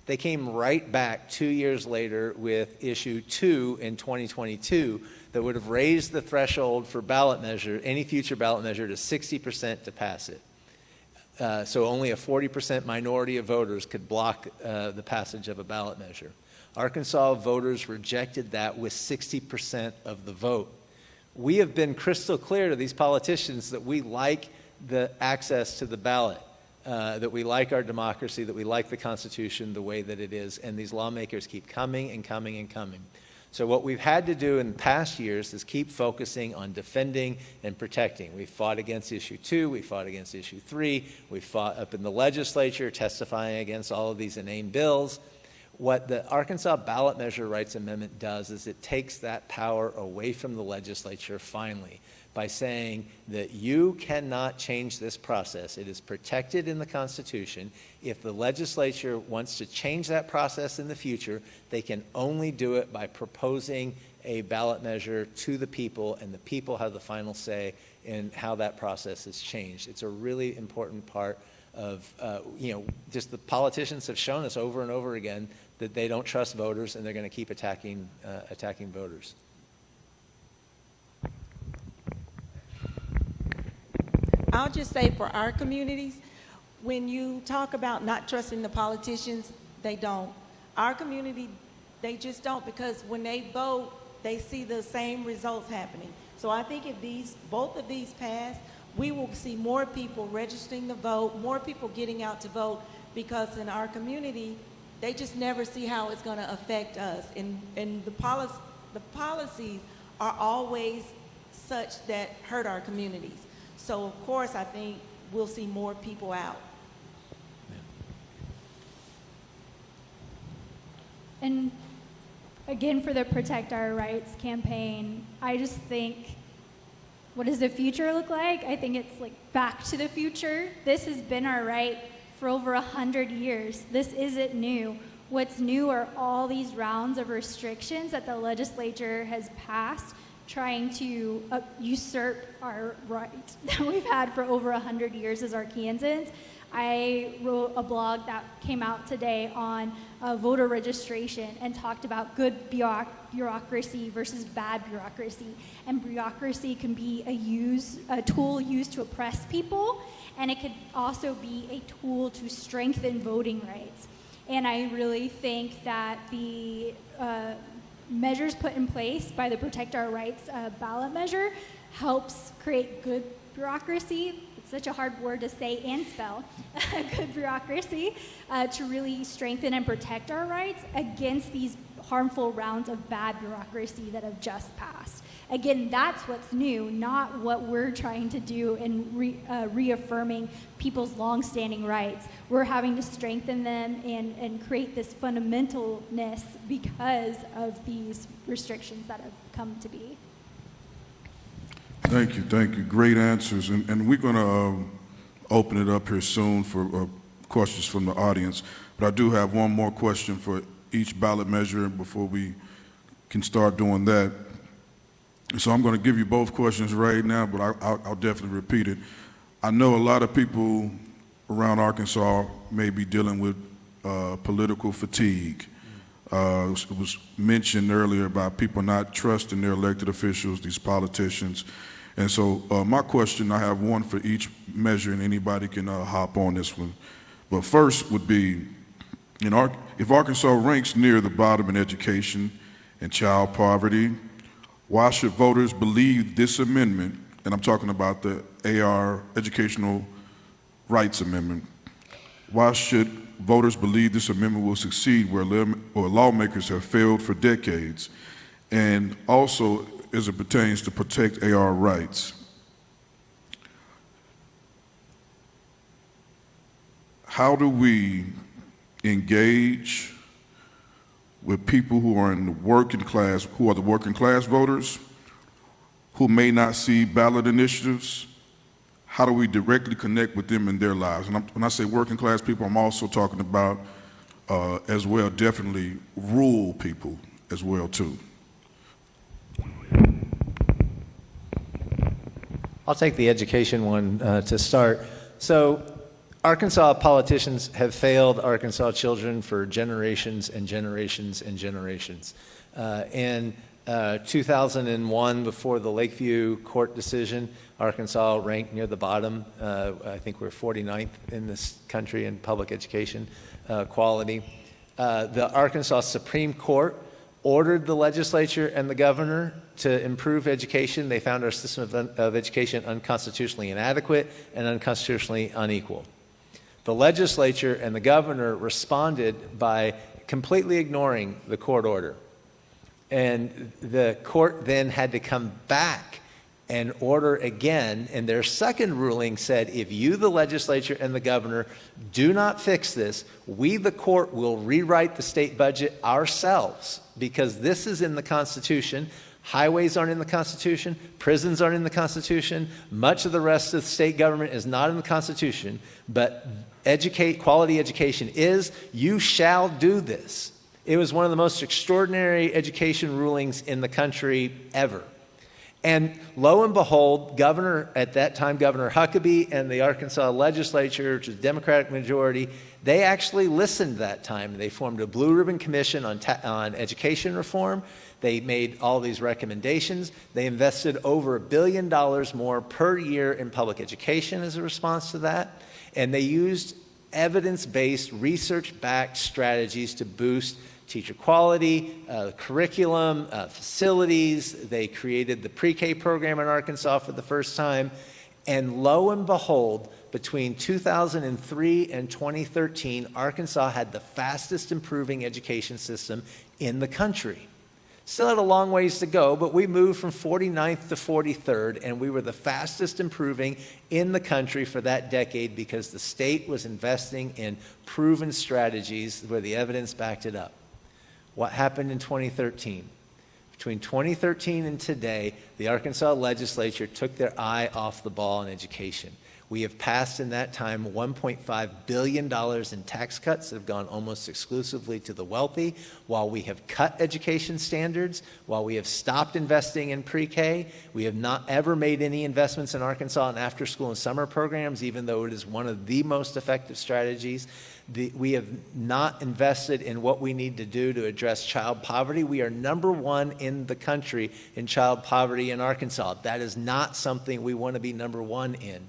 They came right back 2 years later with issue 2 in 2022 that would have raised the threshold for ballot measure, any future ballot measure, to 60% to pass it. So only a 40% minority of voters could block the passage of a ballot measure. Arkansas voters rejected that with 60% of the vote. We have been crystal clear to these politicians that we like the access to the ballot. That we like our democracy, that we like the Constitution the way that it is, and these lawmakers keep coming and coming and coming. So what we've had to do in past years is keep focusing on defending and protecting. We fought against issue 2, we fought against issue 3, we fought up in the legislature testifying against all of these inane bills. What the Arkansas Ballot Measure Rights Amendment does is it takes that power away from the legislature finally, by saying that you cannot change this process. It is protected in the Constitution. If the legislature wants to change that process in the future, they can only do it by proposing a ballot measure to the people, and the people have the final say in how that process is changed. It's a really important part of, just the politicians have shown us over and over again that they don't trust voters, and they're going to keep attacking voters. I'll just say for our communities, when you talk about not trusting the politicians, they don't. Our community, they just don't, because when they vote, they see the same results happening. So I think if both of these pass, we will see more people registering to vote, more people getting out to vote, because in our community, they just never see how it's going to affect us. And the policies are always such that hurt our communities. So, of course, I think we'll see more people out. And again, for the Protect Our Rights campaign, I just think, what does the future look like? I think it's like back to the future. This has been our right for over 100 years. This isn't new. What's new are all these rounds of restrictions that the legislature has passed, trying to usurp our right that we've had for over 100 years as Arkansans. I wrote a blog that came out today on voter registration and talked about good bureaucracy versus bad bureaucracy. And bureaucracy can be a tool used to oppress people, and it could also be a tool to strengthen voting rights. And I really think that the measures put in place by the Protect Our Rights ballot measure helps create good bureaucracy. It's such a hard word to say and spell, good bureaucracy, to really strengthen and protect our rights against these harmful rounds of bad bureaucracy that have just passed. Again, that's what's new, not what we're trying to do in reaffirming people's longstanding rights. We're having to strengthen them and create this fundamentalness because of these restrictions that have come to be. Thank you. Great answers. And we're going to open it up here soon for questions from the audience. But I do have one more question for each ballot measure before we can start doing that. So I'm going to give you both questions right now, but I'll definitely repeat it. I know a lot of people around Arkansas may be dealing with political fatigue. It was mentioned earlier about people not trusting their elected officials, these politicians. And so my question, I have one for each measure, and anybody can hop on this one. But first would be, if Arkansas ranks near the bottom in education and child poverty, why should voters believe this amendment, and I'm talking about the AR, Educational Rights Amendment, why should voters believe this amendment will succeed where lawmakers have failed for decades? And also, as it pertains to protect AR rights, how do we engage with people who are in the working class, who are the working class voters, who may not see ballot initiatives? How do we directly connect with them in their lives? And when I say working class people, I'm also talking about, as well, definitely rural people as well, too. I'll take the education one to start. So Arkansas politicians have failed Arkansas children for generations and generations and generations. In 2001, before the Lakeview court decision, Arkansas ranked near the bottom. I think we're 49th in this country in public education quality. The Arkansas Supreme Court ordered the legislature and the governor to improve education. They found our system of education unconstitutionally inadequate and unconstitutionally unequal. The legislature and the governor responded by completely ignoring the court order. And the court then had to come back and order again. And their second ruling said, if you, the legislature and the governor, do not fix this, we, the court, will rewrite the state budget ourselves, because this is in the Constitution. Highways aren't in the Constitution. Prisons aren't in the Constitution. Much of the rest of the state government is not in the Constitution. But quality education is. You shall do this. It was one of the most extraordinary education rulings in the country ever. And lo and behold, at that time, Governor Huckabee and the Arkansas legislature, which is Democratic majority, they actually listened that time. They formed a Blue Ribbon Commission on education reform. They made all these recommendations. They invested over $1 billion more per year in public education as a response to that. And they used evidence-based, research-backed strategies to boost teacher quality, curriculum, facilities. They created the pre-K program in Arkansas for the first time. And lo and behold, between 2003 and 2013, Arkansas had the fastest improving education system in the country. Still had a long ways to go, but we moved from 49th to 43rd, and we were the fastest improving in the country for that decade because the state was investing in proven strategies where the evidence backed it up. What happened in 2013? Between 2013 and today, the Arkansas legislature took their eye off the ball in education. We have passed in that time $1.5 billion in tax cuts that have gone almost exclusively to the wealthy, while we have cut education standards, while we have stopped investing in pre-K. We have not ever made any investments in Arkansas in after-school and summer programs, even though it is one of the most effective strategies. We have not invested in what we need to do to address child poverty. We are #1 in the country in child poverty in Arkansas. That is not something we want to be #1 in.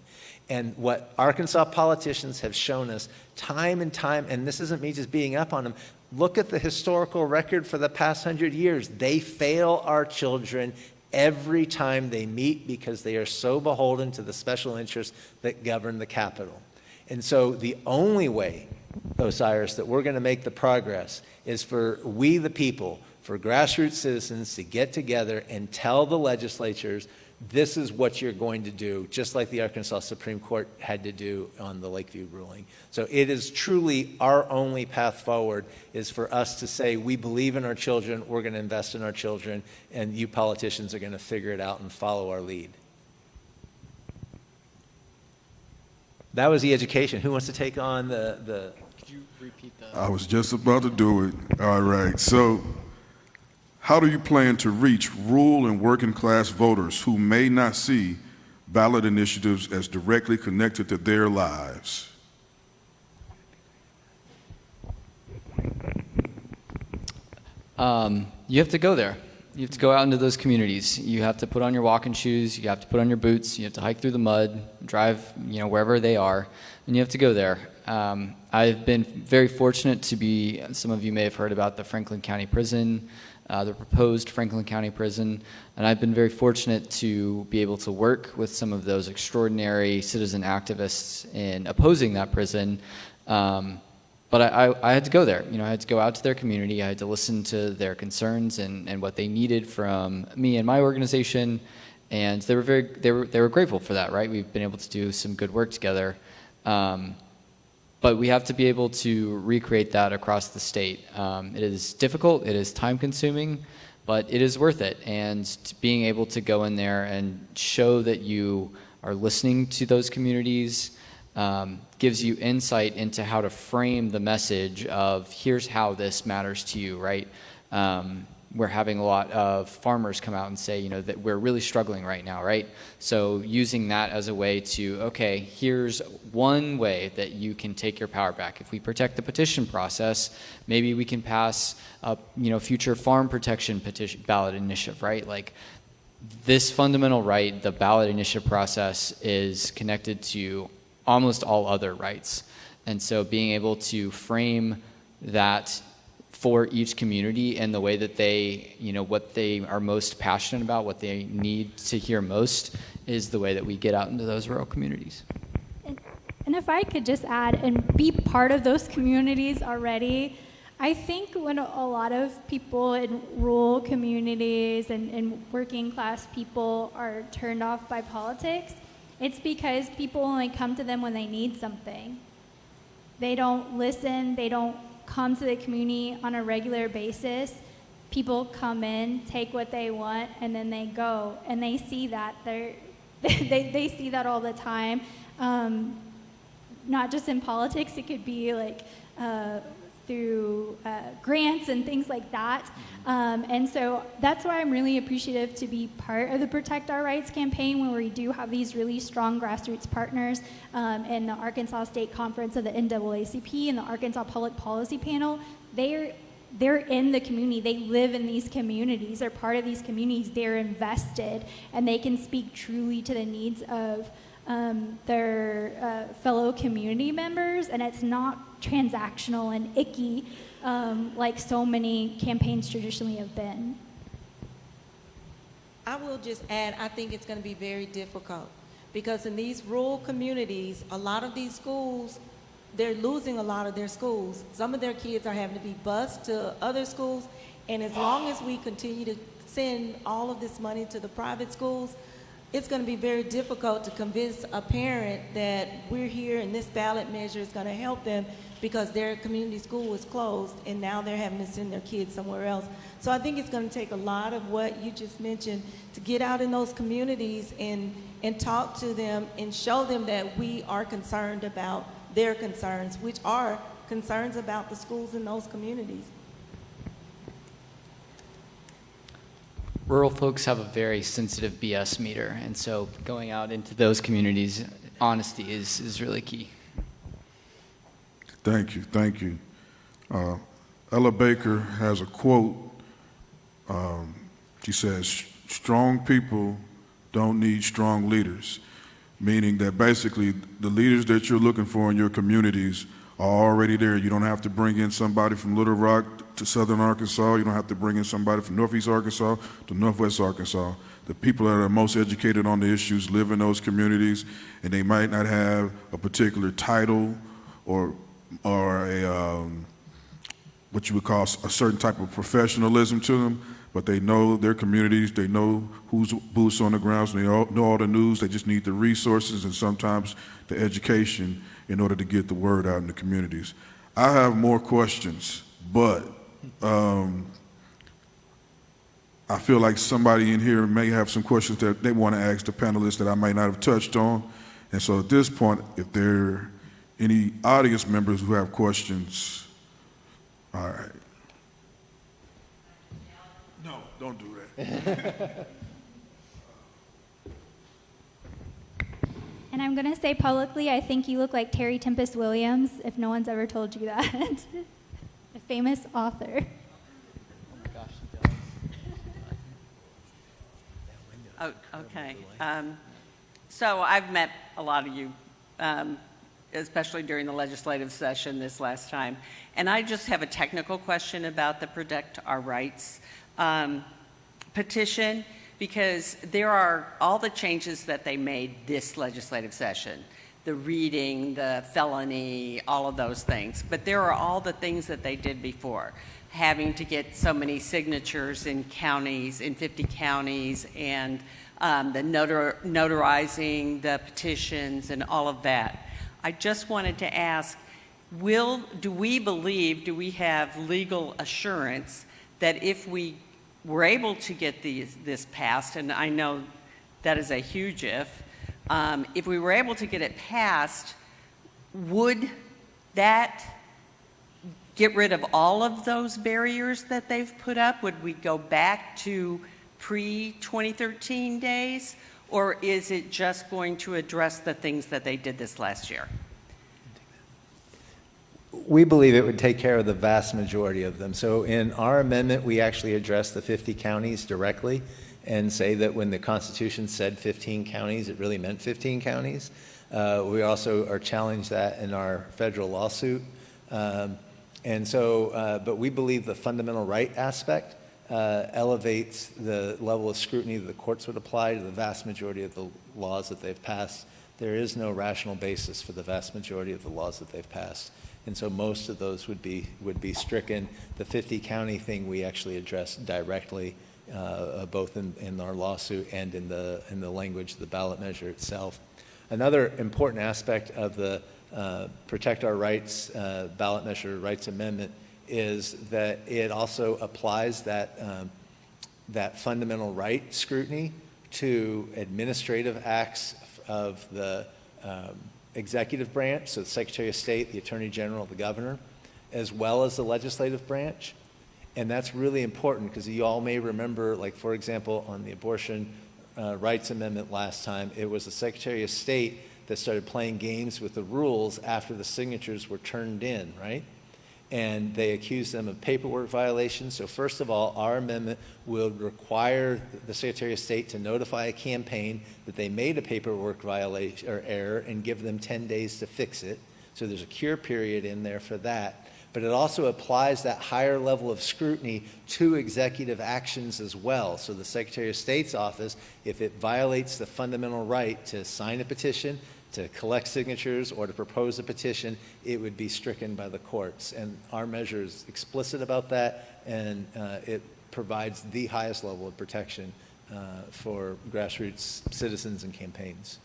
And what Arkansas politicians have shown us time and time, and this isn't me just beating up on them, look at the historical record for the past 100 years. They fail our children every time they meet because they are so beholden to the special interests that govern the Capitol. And so the only way, Osyrus, that we're going to make the progress is for we the people, for grassroots citizens to get together and tell the legislatures, this is what you're going to do, just like the Arkansas Supreme Court had to do on the Lakeview ruling. So it is truly our only path forward is for us to say, we believe in our children, we're going to invest in our children, and you politicians are going to figure it out and follow our lead. That was the education. Who wants to take on the Could you repeat that? I was just about to do it. All right. So how do you plan to reach rural and working class voters who may not see ballot initiatives as directly connected to their lives? You have to go there. You have to go out into those communities. You have to put on your walking shoes. You have to put on your boots. You have to hike through the mud, drive, wherever they are, and you have to go there. I've been very fortunate to be, some of you may have heard about the Franklin County Prison, the proposed Franklin County Prison, and I've been very fortunate to be able to work with some of those extraordinary citizen activists in opposing that prison. But I had to go there. I had to go out to their community. I had to listen to their concerns and what they needed from me and my organization, and they were grateful for that. Right, we've been able to do some good work together, but we have to be able to recreate that across the state. It is difficult. It is time consuming, but it is worth it. And being able to go in there and show that you are listening to those communities. Gives you insight into how to frame the message of here's how this matters to you, right? We're having a lot of farmers come out and say, that we're really struggling right now, right? So using that as a way to, okay, here's one way that you can take your power back. If we protect the petition process, maybe we can pass a, future farm protection petition ballot initiative, right? Like this fundamental right, the ballot initiative process is connected to almost all other rights. And so being able to frame that for each community in the way that they, what they are most passionate about, what they need to hear most, is the way that we get out into those rural communities. And if I could just add and be part of those communities already, I think when a lot of people in rural communities and working class people are turned off by politics, it's because people only come to them when they need something. They don't listen, they don't come to the community on a regular basis. People come in, take what they want, and then they go. And they see that. They see that all the time. Not just in politics, it could be like through grants and things like that. And so that's why I'm really appreciative to be part of the Protect Our Rights campaign, where we do have these really strong grassroots partners in the Arkansas State Conference of the NAACP and the Arkansas Public Policy Panel. They're in the community. They live in these communities. They're part of these communities. They're invested, and they can speak truly to the needs of their fellow community members, and it's not transactional and icky like so many campaigns traditionally have been. I will just add, I think it's going to be very difficult because in these rural communities, a lot of these schools, they're losing a lot of their schools. Some of their kids are having to be bused to other schools, and as long as we continue to send all of this money to the private schools, it's going to be very difficult to convince a parent that we're here and this ballot measure is going to help them because their community school is closed and now they're having to send their kids somewhere else. So I think it's going to take a lot of what you just mentioned to get out in those communities and talk to them and show them that we are concerned about their concerns, which are concerns about the schools in those communities. Rural folks have a very sensitive BS meter, and so going out into those communities, honesty is really key. Thank you. Ella Baker has a quote. She says, strong people don't need strong leaders, meaning that basically the leaders that you're looking for in your communities are already there. You don't have to bring in somebody from Little Rock to Southern Arkansas. You don't have to bring in somebody from Northeast Arkansas to Northwest Arkansas. The people that are most educated on the issues live in those communities, and they might not have a particular title or a what you would call a certain type of professionalism to them, but they know their communities, they know who's boots on the ground, so they know all the news. They just need the resources and sometimes the education in order to get the word out in the communities. I have more questions, but I feel like somebody in here may have some questions that they want to ask the panelists that I might not have touched on. And so at this point, if there are any audience members who have questions, all right. No, don't do that. And I'm going to say publicly, I think you look like Terry Tempest Williams, if no one's ever told you that. A famous author. Oh my gosh, Oh, okay. So I've met a lot of you, especially during the legislative session this last time, and I just have a technical question about the Protect Our Rights petition, because there are all the changes that they made this legislative session, the reading, the felony, all of those things, but there are all the things that they did before, having to get so many signatures in counties, in 50 counties, and the notarizing the petitions and all of that. I just wanted to ask, do we have legal assurance that if we were able to get this passed, and I know that is a huge if we were able to get it passed, would that get rid of all of those barriers that they've put up? Would we go back to pre-2013 days, or is it just going to address the things that they did this last year? We believe it would take care of the vast majority of them. So in our amendment, we actually address the 50 counties directly and say that when the Constitution said 15 counties, it really meant 15 counties. We also are challenged that in our federal lawsuit. But we believe the fundamental right aspect elevates the level of scrutiny that the courts would apply to the vast majority of the laws that they've passed. There is no rational basis for the vast majority of the laws that they've passed. And so most of those would be stricken. The 50 county thing we actually addressed directly, both in our lawsuit and in the language of the ballot measure itself. Another important aspect of the Protect Our Rights ballot measure rights amendment is that it also applies that fundamental right scrutiny to administrative acts of the executive branch, so the Secretary of State, the Attorney General, the Governor, as well as the legislative branch. And that's really important because you all may remember, like, for example, on the abortion rights amendment last time, it was the Secretary of State that started playing games with the rules after the signatures were turned in, right? And they accused them of paperwork violations. So first of all, our amendment will require the Secretary of State to notify a campaign that they made a paperwork violation or error and give them 10 days to fix it. So there's a cure period in there for that. But it also applies that higher level of scrutiny to executive actions as well. So the Secretary of State's office, if it violates the fundamental right to sign a petition, to collect signatures, or to propose a petition, it would be stricken by the courts. And our measure is explicit about that, and it provides the highest level of protection for grassroots citizens and campaigns.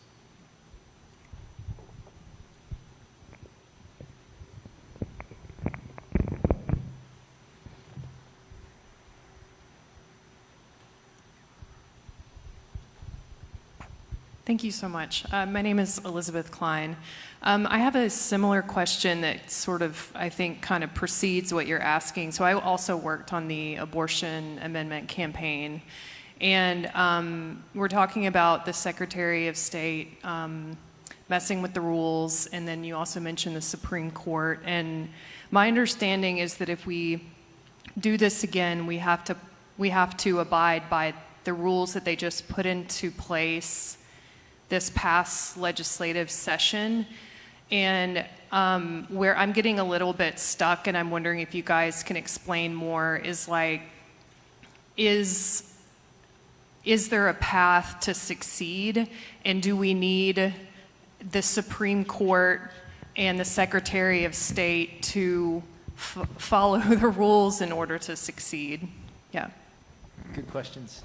Thank you so much. My name is Elizabeth Klein. I have a similar question that sort of, I think, kind of precedes what you're asking. So I also worked on the abortion amendment campaign. And we're talking about the Secretary of State messing with the rules, and then you also mentioned the Supreme Court. And my understanding is that if we do this again, we have to abide by the rules that they just put into place this past legislative session. And where I'm getting a little bit stuck, and I'm wondering if you guys can explain more, is like, is there a path to succeed? And do we need the Supreme Court and the Secretary of State to follow the rules in order to succeed? Yeah. Good questions.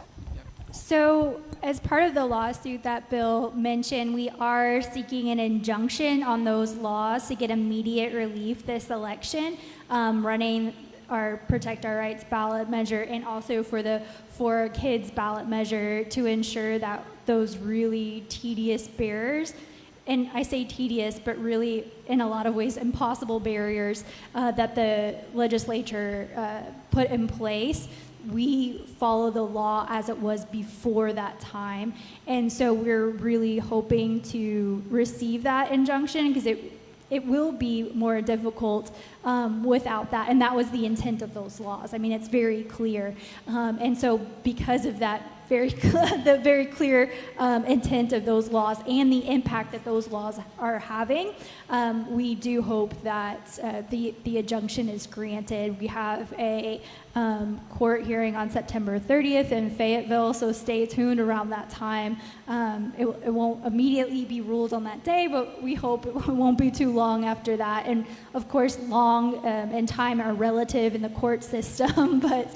So as part of the lawsuit that Bill mentioned, we are seeking an injunction on those laws to get immediate relief this election, running our Protect Our Rights ballot measure and also for the For Kids ballot measure to ensure that those really tedious barriers, and I say tedious, but really in a lot of ways impossible barriers that the legislature put in place, we follow the law as it was before that time. And so we're really hoping to receive that injunction because it will be more difficult without that. And that was the intent of those laws. I mean, it's very clear. And so because of that the very clear intent of those laws and the impact that those laws are having, we do hope that the injunction is granted. We have a court hearing on September 30th in Fayetteville, so stay tuned around that time. It won't immediately be ruled on that day, but we hope it won't be too long after that. And of course, long and time are relative in the court system, but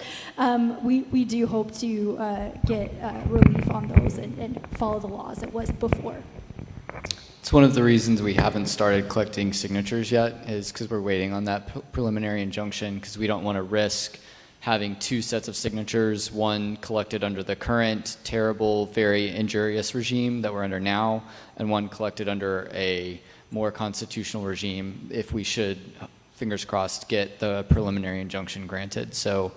we do hope to get relief on those and follow the laws it was before. It's one of the reasons we haven't started collecting signatures yet, is because we're waiting on that preliminary injunction, because we don't want to risk having two sets of signatures, one collected under the current terrible, very injurious regime that we're under now, and one collected under a more constitutional regime if we should, fingers crossed, get the preliminary injunction granted. So,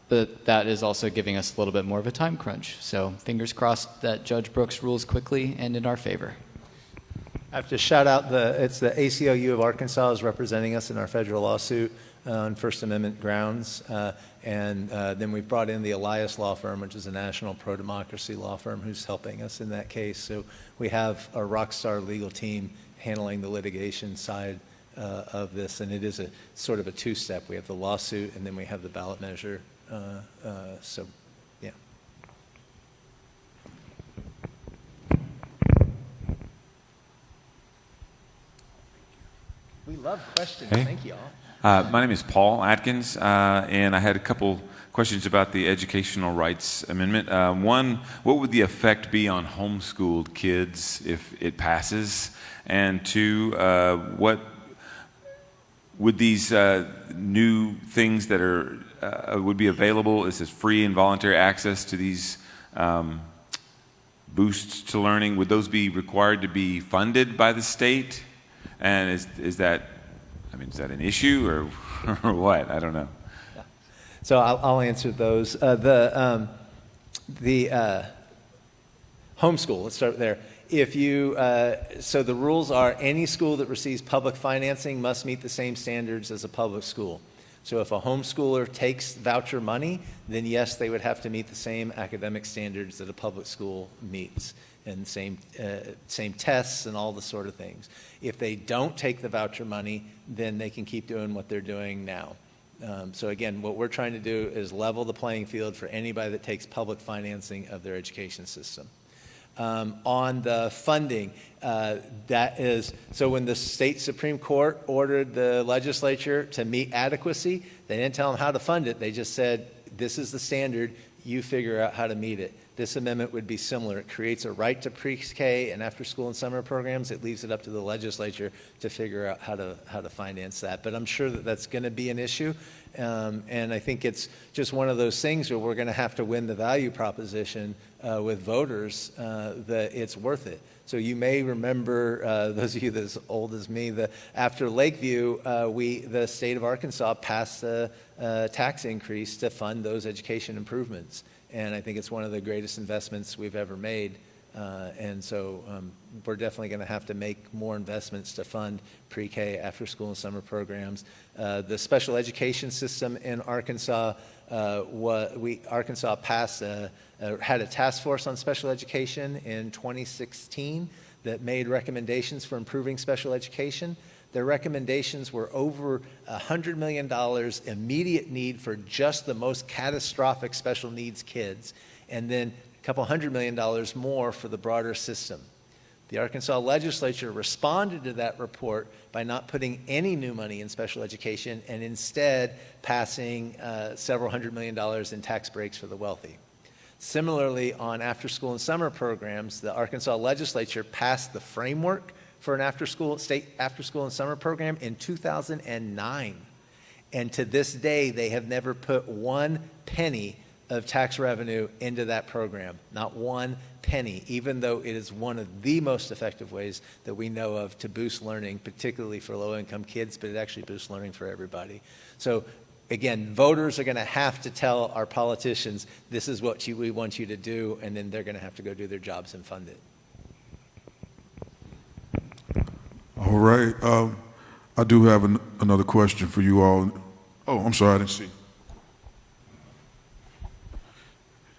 but that is also giving us a little bit more of a time crunch. So fingers crossed that Judge Brooks rules quickly and in our favor. I have to shout out it's the ACLU of Arkansas is representing us in our federal lawsuit on First Amendment grounds. And then we've brought in the Elias law firm, which is a national pro-democracy law firm who's helping us in that case. So we have a rock star legal team handling the litigation side of this. And it is a sort of a two-step. We have the lawsuit and then we have the ballot measure. So, yeah. We love questions. Hey. Thank you all. My name is Paul Atkins, and I had a couple questions about the Educational Rights Amendment. One, what would the effect be on homeschooled kids if it passes? And two, what would these new things that are would be available? Is this free and voluntary access to these boosts to learning? Would those be required to be funded by the state? And is that, I mean, is that an issue or what? I don't know. Yeah. So I'll answer those. The homeschool, let's start there. If you, so the rules are any school that receives public financing must meet the same standards as a public school. So if a homeschooler takes voucher money, then yes, they would have to meet the same academic standards that a public school meets, and same tests and all the sort of things. If they don't take the voucher money, then they can keep doing what they're doing now. So again, what we're trying to do is level the playing field for anybody that takes public financing of their education system. On the funding, that is, so when the state Supreme Court ordered the legislature to meet adequacy, they didn't tell them how to fund it. They just said, this is the standard, you figure out how to meet it. This amendment would be similar. It creates a right to pre-K and after-school and summer programs. It leaves it up to the legislature to figure out how to finance that. But I'm sure that that's going to be an issue, and I think it's just one of those things where we're going to have to win the value proposition with voters that it's worth it. So you may remember, those of you that's old as me, after Lakeview, the state of Arkansas passed a tax increase to fund those education improvements. And I think it's one of the greatest investments we've ever made. And so we're definitely going to have to make more investments to fund pre-K, after-school, and summer programs. The special education system in Arkansas, Arkansas passed had a task force on special education in 2016 that made recommendations for improving special education. Their recommendations were over $100 million immediate need for just the most catastrophic special needs kids, and then a couple $100 million more for the broader system. The Arkansas legislature responded to that report by not putting any new money in special education and instead passing several $100 million in tax breaks for the wealthy. Similarly, on after-school and summer programs, the Arkansas legislature passed the framework for an state after-school and summer program in 2009. And to this day, they have never put one penny of tax revenue into that program, not one penny, even though it is one of the most effective ways that we know of to boost learning, particularly for low-income kids, but it actually boosts learning for everybody. So again, voters are going to have to tell our politicians, this is what we want you to do, and then they're going to have to go do their jobs and fund it. All right. I do have another question for you all. Oh, I'm sorry, I didn't see.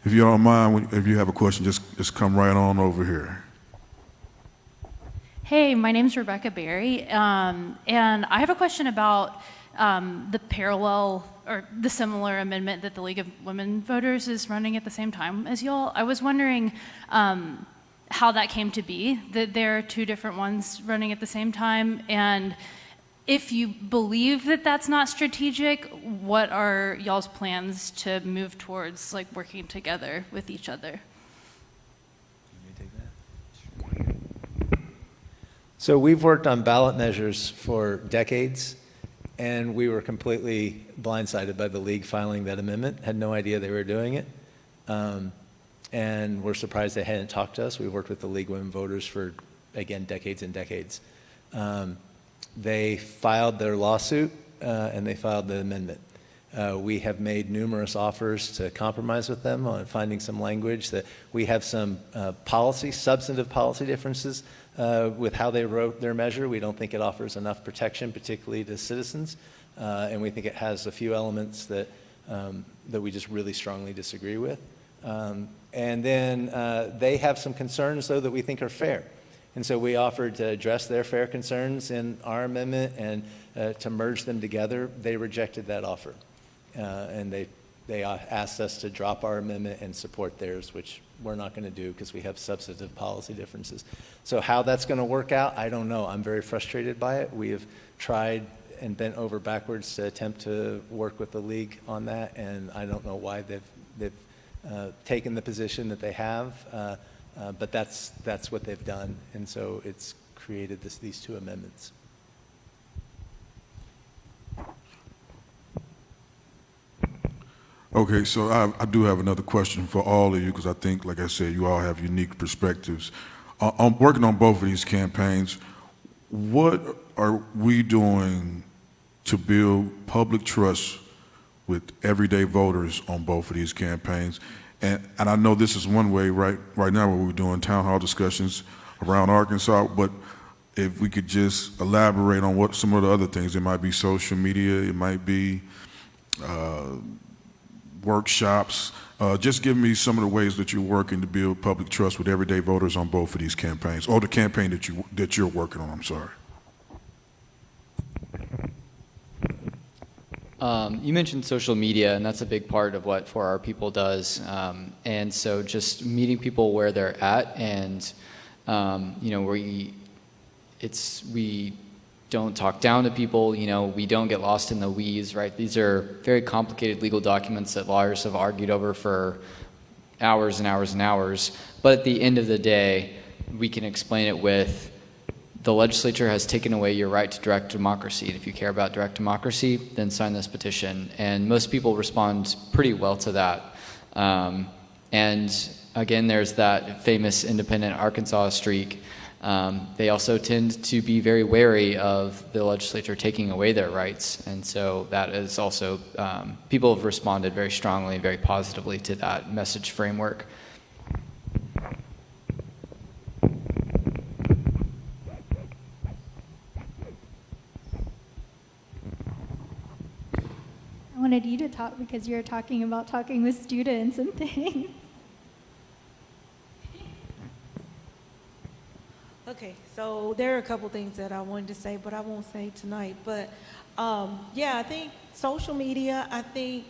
If you don't mind, if you have a question, just come right on over here. Hey, my name's Rebecca Berry, and I have a question about the parallel or the similar amendment that the League of Women Voters is running at the same time as y'all. I was wondering how that came to be, that there are two different ones running at the same time, and if you believe that that's not strategic, what are y'all's plans to move towards like working together with each other? So we've worked on ballot measures for decades, and we were completely blindsided by the league filing that amendment, had no idea they were doing it, and we're surprised they hadn't talked to us. We worked with the League of Women Voters for, again, decades and decades. They filed their lawsuit, and they filed the amendment. We have made numerous offers to compromise with them on finding some language that we have some substantive policy differences with how they wrote their measure. We don't think it offers enough protection, particularly to citizens, and we think it has a few elements that we just really strongly disagree with. And then they have some concerns, though, that we think are fair. And so we offered to address their fair concerns in our amendment and to merge them together. They rejected that offer. And they asked us to drop our amendment and support theirs, which we're not going to do because we have substantive policy differences. So how that's going to work out, I don't know. I'm very frustrated by it. We have tried and bent over backwards to attempt to work with the league on that, and I don't know why they've taken the position that they have. But that's what they've done, and so it's created these two amendments. Okay, so I do have another question for all of you because I think, like I said, you all have unique perspectives. I'm working on both of these campaigns. What are we doing to build public trust with everyday voters on both of these campaigns? And I know this is one way right now where we're doing town hall discussions around Arkansas, but if we could just elaborate on what some of the other things, it might be social media, it might be workshops. Just give me some of the ways that you're working to build public trust with everyday voters on both of these campaigns, or the campaign that you're working on, I'm sorry. You mentioned social media, and that's a big part of what For Our People does. And so just meeting people where they're at, and we don't talk down to people. We don't get lost in the weeds, right? These are very complicated legal documents that lawyers have argued over for hours and hours and hours. But at the end of the day, we can explain it with, the legislature has taken away your right to direct democracy. And if you care about direct democracy, then sign this petition. And most people respond pretty well to that. And again, there's that famous independent Arkansas streak. They also tend to be very wary of the legislature taking away their rights. And so that is also, people have responded very strongly and very positively to that message framework. I wanted you to talk because you're talking about talking with students and things. Okay, so there are a couple things that I wanted to say, but I won't say tonight. But yeah, I think social media, I think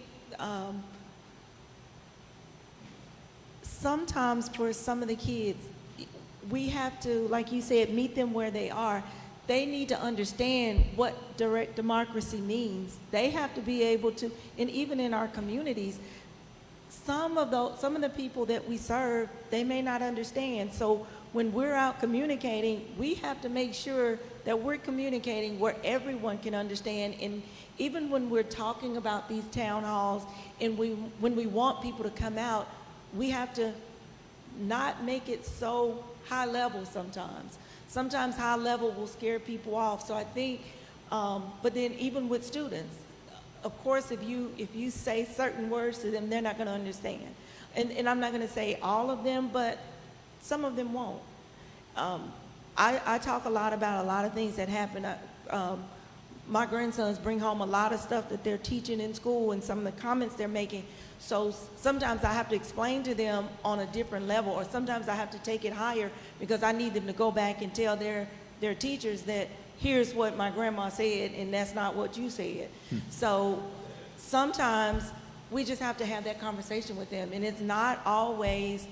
sometimes for some of the kids, we have to, like you said, meet them where they are. They need to understand what direct democracy means. They have to be able to, and even in our communities, some of the people that we serve, they may not understand. So when we're out communicating, we have to make sure that we're communicating where everyone can understand. And even when we're talking about these town halls, and when we want people to come out, we have to not make it so high level sometimes. Sometimes high level will scare people off. So I think, but then even with students, of course, if you say certain words to them, they're not going to understand. And I'm not going to say all of them, but some of them won't. I talk a lot about a lot of things that happen. my grandsons bring home a lot of stuff that they're teaching in school and some of the comments they're making. So sometimes I have to explain to them on a different level, or sometimes I have to take it higher because I need them to go back and tell their teachers that here's what my grandma said and that's not what you said. So sometimes we just have to have that conversation with them, and it's not always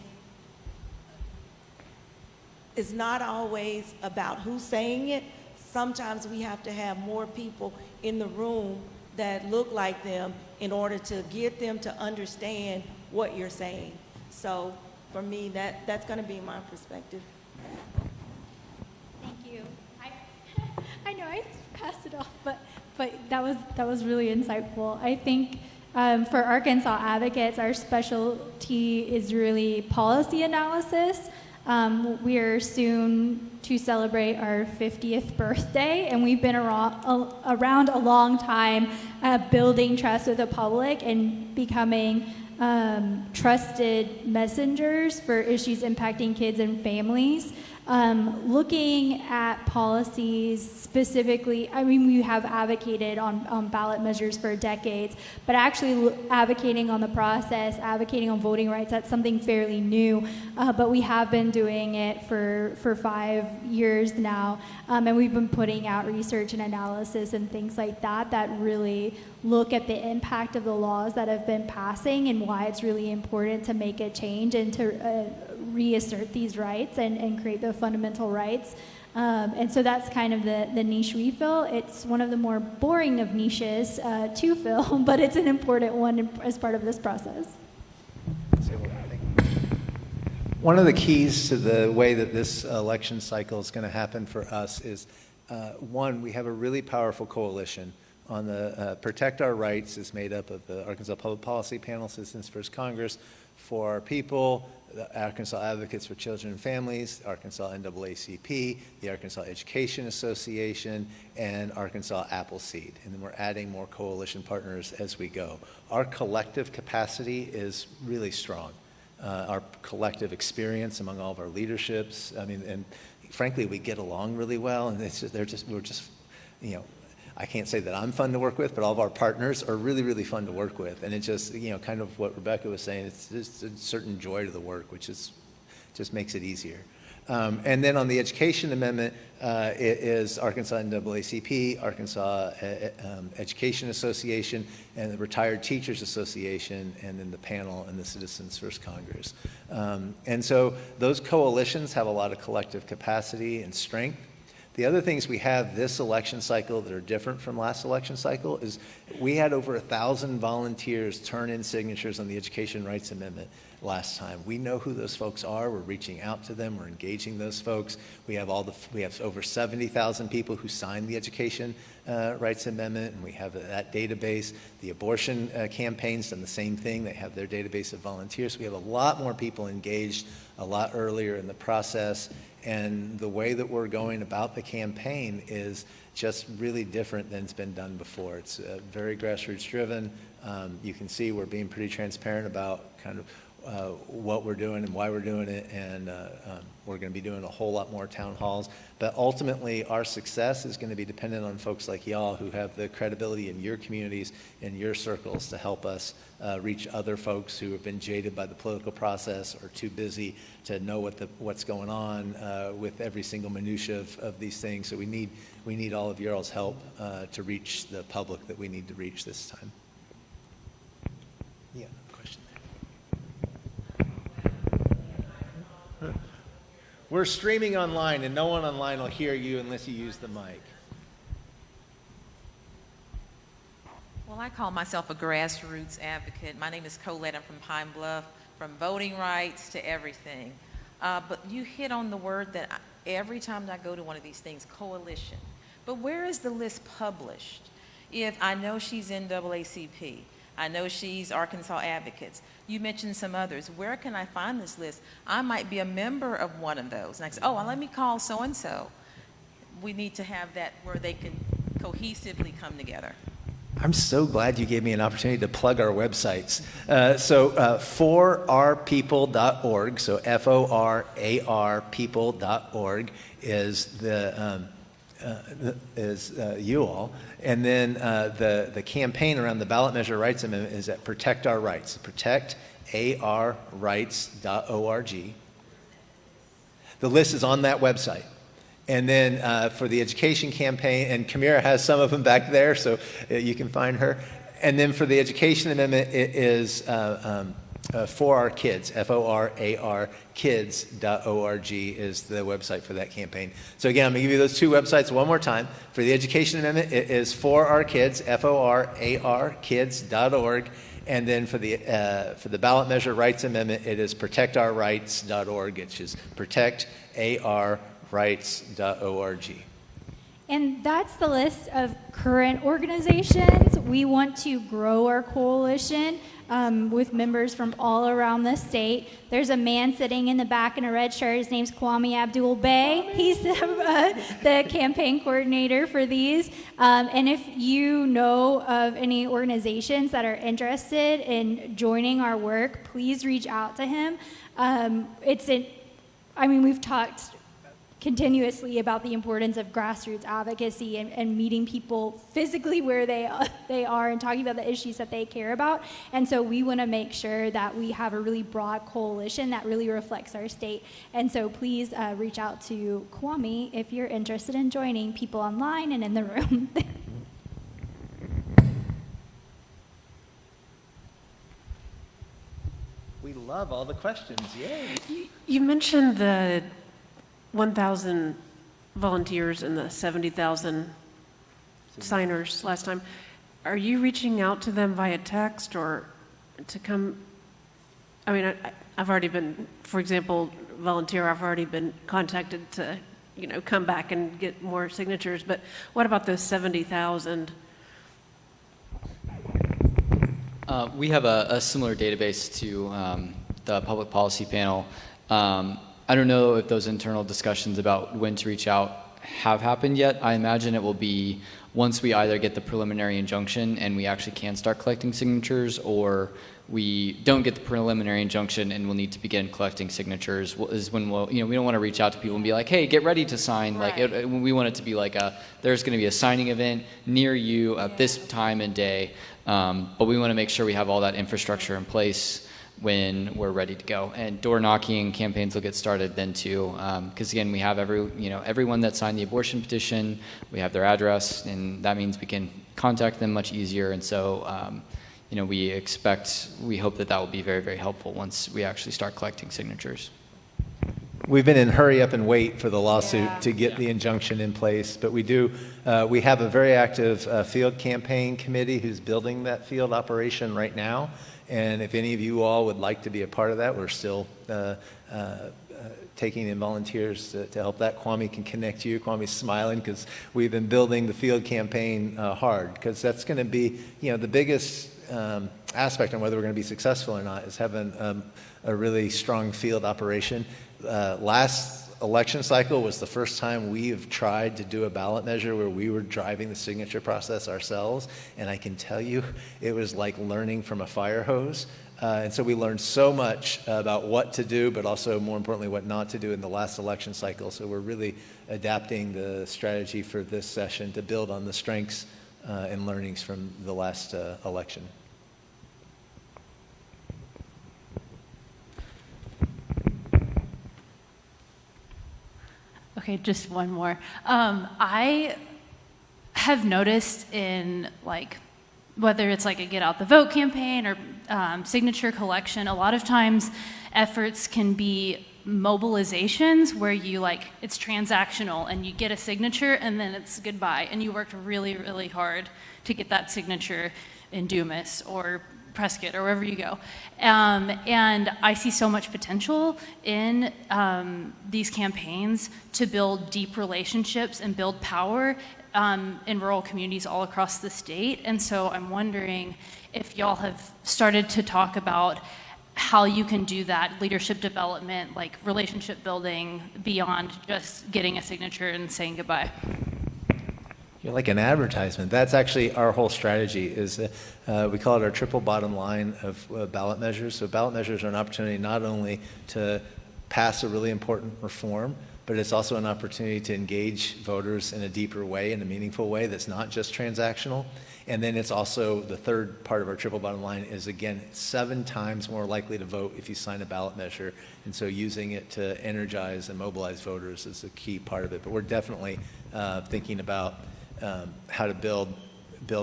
about who's saying it. Sometimes we have to have more people in the room that look like them in order to get them to understand what you're saying. So for me, that's going to be my perspective. Thank you. I know I passed it off, but that was really insightful. I think for Arkansas advocates, our specialty is really policy analysis. We are soon to celebrate our 50th birthday, and we've been around a long time building trust with the public and becoming trusted messengers for issues impacting kids and families. Looking at policies specifically, I mean, we have advocated on ballot measures for decades, but actually advocating on the process, advocating on voting rights, that's something fairly new, but we have been doing it for 5 years now, and we've been putting out research and analysis and things like that really look at the impact of the laws that have been passing and why it's really important to make a change and to reassert these rights and create the fundamental rights. And so that's kind of the niche we fill. It's one of the more boring of niches to fill, but it's an important one as part of this process. One of the keys to the way that this election cycle is going to happen for us is, one, we have a really powerful coalition on the Protect Our Rights is made up of the Arkansas Public Policy Panel, Citizens First Congress, For Our People, the Arkansas Advocates for Children and Families, Arkansas NAACP, the Arkansas Education Association, and Arkansas Appleseed. And then we're adding more coalition partners as we go. Our collective capacity is really strong. Our collective experience among all of our leaderships, I mean, and frankly, we get along really well, and we're just, you know, I can't say that I'm fun to work with, but all of our partners are really, really fun to work with. And it just, you know, kind of what Rebecca was saying, it's just a certain joy to the work, which is just makes it easier. And then on the education amendment, it is Arkansas NAACP, Arkansas Education Association, and the Retired Teachers Association, and then the panel and the Citizens First Congress. And so those coalitions have a lot of collective capacity and strength. The other things we have this election cycle that are different from last election cycle is we had over 1,000 volunteers turn in signatures on the Education Rights Amendment last time. We know who those folks are. We're reaching out to them. We're engaging those folks. We have over 70,000 people who signed the Education Rights Amendment, and we have that database. The abortion campaign's done the same thing. They have their database of volunteers. We have a lot more people engaged a lot earlier in the process. And the way that we're going about the campaign is just really different than it's been done before. It's very grassroots driven. You can see we're being pretty transparent about kind of what we're doing and why we're doing it, and we're going to be doing a whole lot more town halls. But ultimately, our success is going to be dependent on folks like y'all who have the credibility in your communities, in your circles, to help us reach other folks who have been jaded by the political process or too busy to know what's going on with every single minutia of these things. So we need all of y'all's help to reach the public that we need to reach this time. Yeah. We're streaming online, and no one online will hear you unless you use the mic. Well, I call myself a grassroots advocate. My name is Colette. I'm from Pine Bluff, from voting rights to everything. But you hit on the word that every time I go to one of these things, coalition. But where is the list published? If I know she's NAACP, I know she's Arkansas Advocates. You mentioned some others. Where can I find this list? I might be a member of one of those. And I say, oh, well, let me call so-and-so. We need to have that where they can cohesively come together. I'm so glad you gave me an opportunity to plug our websites. So ForOurPeople.org, so FORAR people.org is the you all. And then the campaign around the ballot measure rights amendment is at Protect Our Rights, protectarrights.org. The list is on that website. And then for the education campaign, and Kamira has some of them back there, so you can find her. And then for the education amendment, it is For Our Kids, FORAR kids.org is the website for that campaign. So again, I'm going to give you those two websites one more time. For the education amendment, it is For Our Kids, FORAR kids.org. And then for the ballot measure rights amendment, it is protectarrights.org, which is protectarrights.org. And that's the list of current organizations. We want to grow our coalition with members from all around the state. There's a man sitting in the back in a red shirt. His name's Kwame Abdul-Bey. He's the campaign coordinator for these. And if you know of any organizations that are interested in joining our work, please reach out to him. We've talked continuously about the importance of grassroots advocacy and meeting people physically where they are and talking about the issues that they care about. And so we want to make sure that we have a really broad coalition that really reflects our state. And so please reach out to Kwame if you're interested in joining, people online and in the room. We love all the questions. Yay. You mentioned the 1,000 volunteers and the 70,000 signers last time. Are you reaching out to them via text or to come? I mean, I've already been, for example, volunteer, I've already been contacted to, come back and get more signatures. But what about those 70,000? We have a similar database to the public policy panel. I don't know if those internal discussions about when to reach out have happened yet. I imagine it will be once we either get the preliminary injunction and we actually can start collecting signatures, or we don't get the preliminary injunction and we'll need to begin collecting signatures, is when we don't want to reach out to people and be like, hey, get ready to sign. Right. Like we want it to be like there's going to be a signing event near you at this time and day. But we want to make sure we have all that infrastructure in place when we're ready to go. And door knocking campaigns will get started then too, because again, we have everyone that signed the abortion petition, we have their address, and that means we can contact them much easier. And so, we hope that will be very, very helpful once we actually start collecting signatures. We've been in hurry up and wait for the lawsuit to get the injunction in place, but we have a very active field campaign committee who's building that field operation right now. And if any of you all would like to be a part of that, we're still taking in volunteers to help that. Kwame can connect you. Kwame's smiling because we've been building the field campaign hard, because that's going to be, the biggest aspect on whether we're going to be successful or not is having a really strong field operation. Last election cycle was the first time we have tried to do a ballot measure where we were driving the signature process ourselves, and I can tell you it was like learning from a fire hose. And so we learned so much about what to do, but also more importantly what not to do in the last election cycle. So we're really adapting the strategy for this session to build on the strengths and learnings from the last election. Okay, just one more. I have noticed in whether it's like a get out the vote campaign or signature collection, a lot of times efforts can be mobilizations where it's transactional and you get a signature and then it's goodbye, and you worked really, really hard to get that signature in Dumas or Prescott or wherever you go. And I see so much potential in these campaigns to build deep relationships and build power in rural communities all across the state. And so I'm wondering if y'all have started to talk about how you can do that leadership development, like relationship building, beyond just getting a signature and saying goodbye. You're like an advertisement. That's actually our whole strategy. We call it our triple bottom line of ballot measures. So ballot measures are an opportunity not only to pass a really important reform, but it's also an opportunity to engage voters in a deeper way, in a meaningful way that's not just transactional. And then it's also, the third part of our triple bottom line is, again, 7 times more likely to vote if you sign a ballot measure. And so using it to energize and mobilize voters is a key part of it. But we're definitely thinking about how to build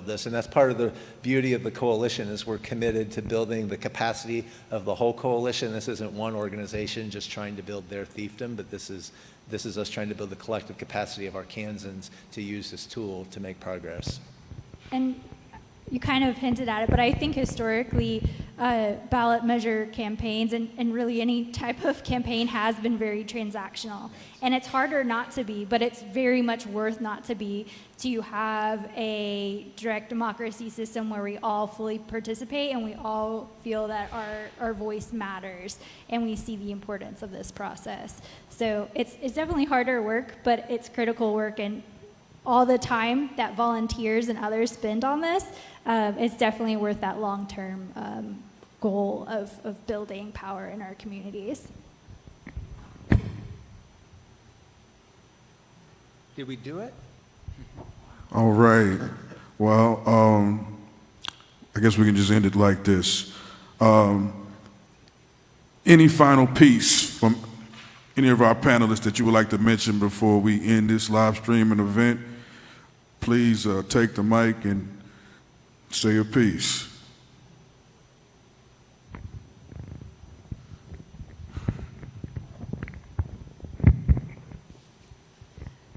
this. And that's part of the beauty of the coalition, is we're committed to building the capacity of the whole coalition. This isn't one organization just trying to build their fiefdom, but this is us trying to build the collective capacity of Arkansans to use this tool to make progress. And you kind of hinted at it, but I think historically ballot measure campaigns and really any type of campaign has been very transactional. And it's harder not to be, but it's very much worth not to be, to have a direct democracy system where we all fully participate and we all feel that our voice matters and we see the importance of this process. So it's definitely harder work, but it's critical work, and all the time that volunteers and others spend on this, it's definitely worth that long-term goal of building power in our communities. Did we do it? All right. Well, I guess we can just end it like this. Any final piece from any of our panelists that you would like to mention before we end this live streaming event? Please take the mic and say your piece.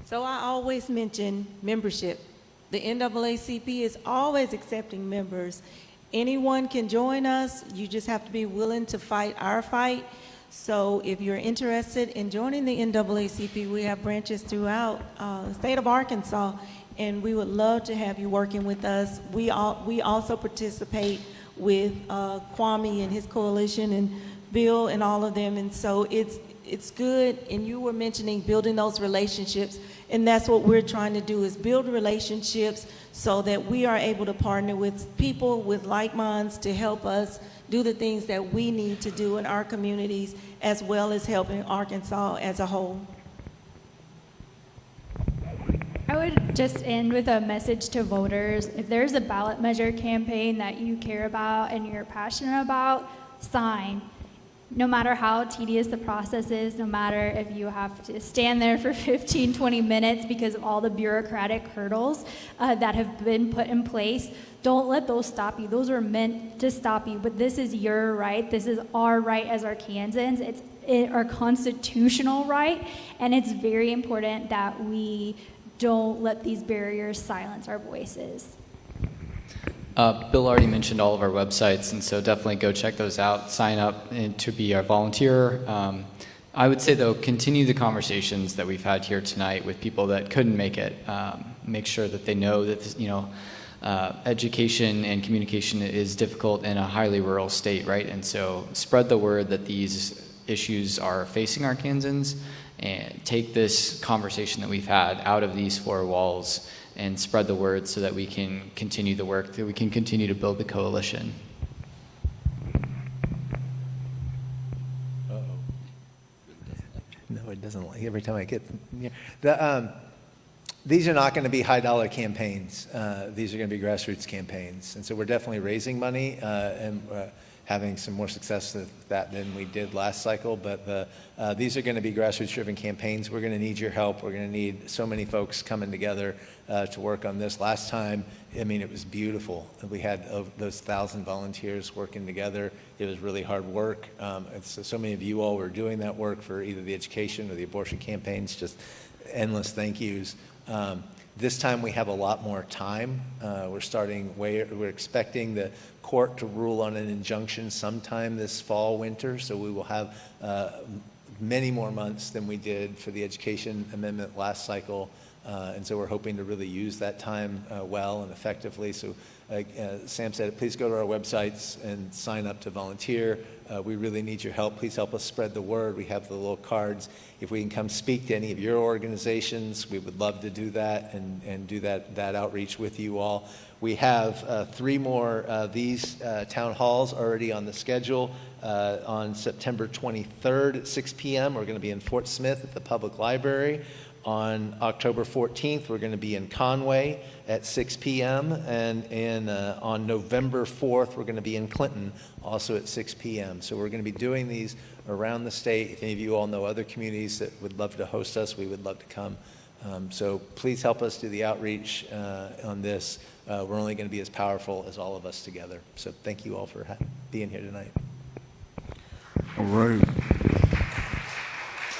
So I always mention membership. The NAACP is always accepting members. Anyone can join us. You just have to be willing to fight our fight. So if you're interested in joining the NAACP, we have branches throughout the state of Arkansas, and we would love to have you working with us. We also participate with Kwame and his coalition and Bill and all of them, and so it's good. And you were mentioning building those relationships, and that's what we're trying to do, is build relationships so that we are able to partner with people with like minds to help us do the things that we need to do in our communities, as well as helping Arkansas as a whole. I would just end with a message to voters. If there's a ballot measure campaign that you care about and you're passionate about, sign. No matter how tedious the process is, no matter if you have to stand there for 15, 20 minutes because of all the bureaucratic hurdles that have been put in place, don't let those stop you. Those are meant to stop you, but this is your right. This is our right as Arkansans. It's our constitutional right, and it's very important that we don't let these barriers silence our voices. Bill already mentioned all of our websites, and so definitely go check those out. Sign up to be our volunteer. I would say, though, continue the conversations that we've had here tonight with people that couldn't make it. Make sure that they know that this, education and communication is difficult in a highly rural state, right? And so spread the word that these issues are facing Arkansans, and take this conversation that we've had out of these 4 walls and spread the word so that we can continue the work, that we can continue to build the coalition. Uh-oh. No, it doesn't. Every time I get these are not going to be high-dollar campaigns. These are going to be grassroots campaigns. And so we're definitely raising money and having some more success with that than we did last cycle. But these are going to be grassroots-driven campaigns. We're going to need your help. We're going to need so many folks coming together to work on this. Last time, I mean, it was beautiful. We had those 1,000 volunteers working together. It was really hard work. So many of you all were doing that work for either the education or the abortion campaigns. Just endless thank yous. This time we have a lot more time. We're expecting the court to rule on an injunction sometime this fall, winter, so we will have many more months than we did for the education amendment last cycle. And so we're hoping to really use that time well and effectively. So Sam said, please go to our websites and sign up to volunteer. We really need your help. Please help us spread the word. We have the little cards. If we can come speak to any of your organizations, we would love to do that and do that outreach with you all. We have 3 more these town halls already on the schedule. On September 23rd at 6 p.m., we're going to be in Fort Smith at the Public Library. On October 14th, we're going to be in Conway at 6 p.m. And on November 4th, we're going to be in Clinton, also at 6 p.m. So we're going to be doing these around the state. If any of you all know other communities that would love to host us, we would love to come. So please help us do the outreach on this. We're only going to be as powerful as all of us together. So thank you all for being here tonight. All right.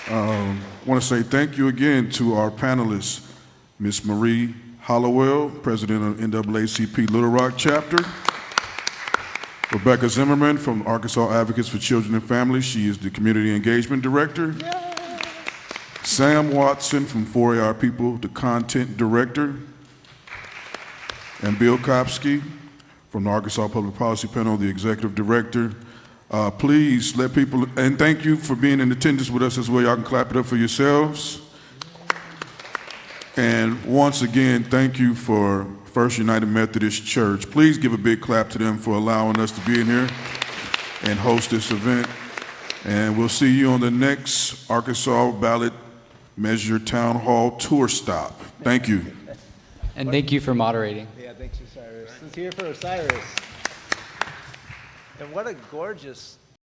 I want to say thank you again to our panelists, Ms. Marie Hollowell, President of NAACP Little Rock Chapter, Rebecca Zimmermann from Arkansas Advocates for Children and Families. She is the Community Engagement Director. Yay! Sam Watson from 4AR People, the Content Director. And Bill Kopsky from the Arkansas Public Policy Panel, the Executive Director. Please let people, and thank you for being in attendance with us as well. Y'all can clap it up for yourselves. And once again, thank you for First United Methodist Church. Please give a big clap to them for allowing us to be in here and host this event. And we'll see you on the next Arkansas Ballot Measure Town Hall tour stop. Thank you. And thank you for moderating. Yeah, thanks, Osyrus. Let's hear for Osyrus. And what a gorgeous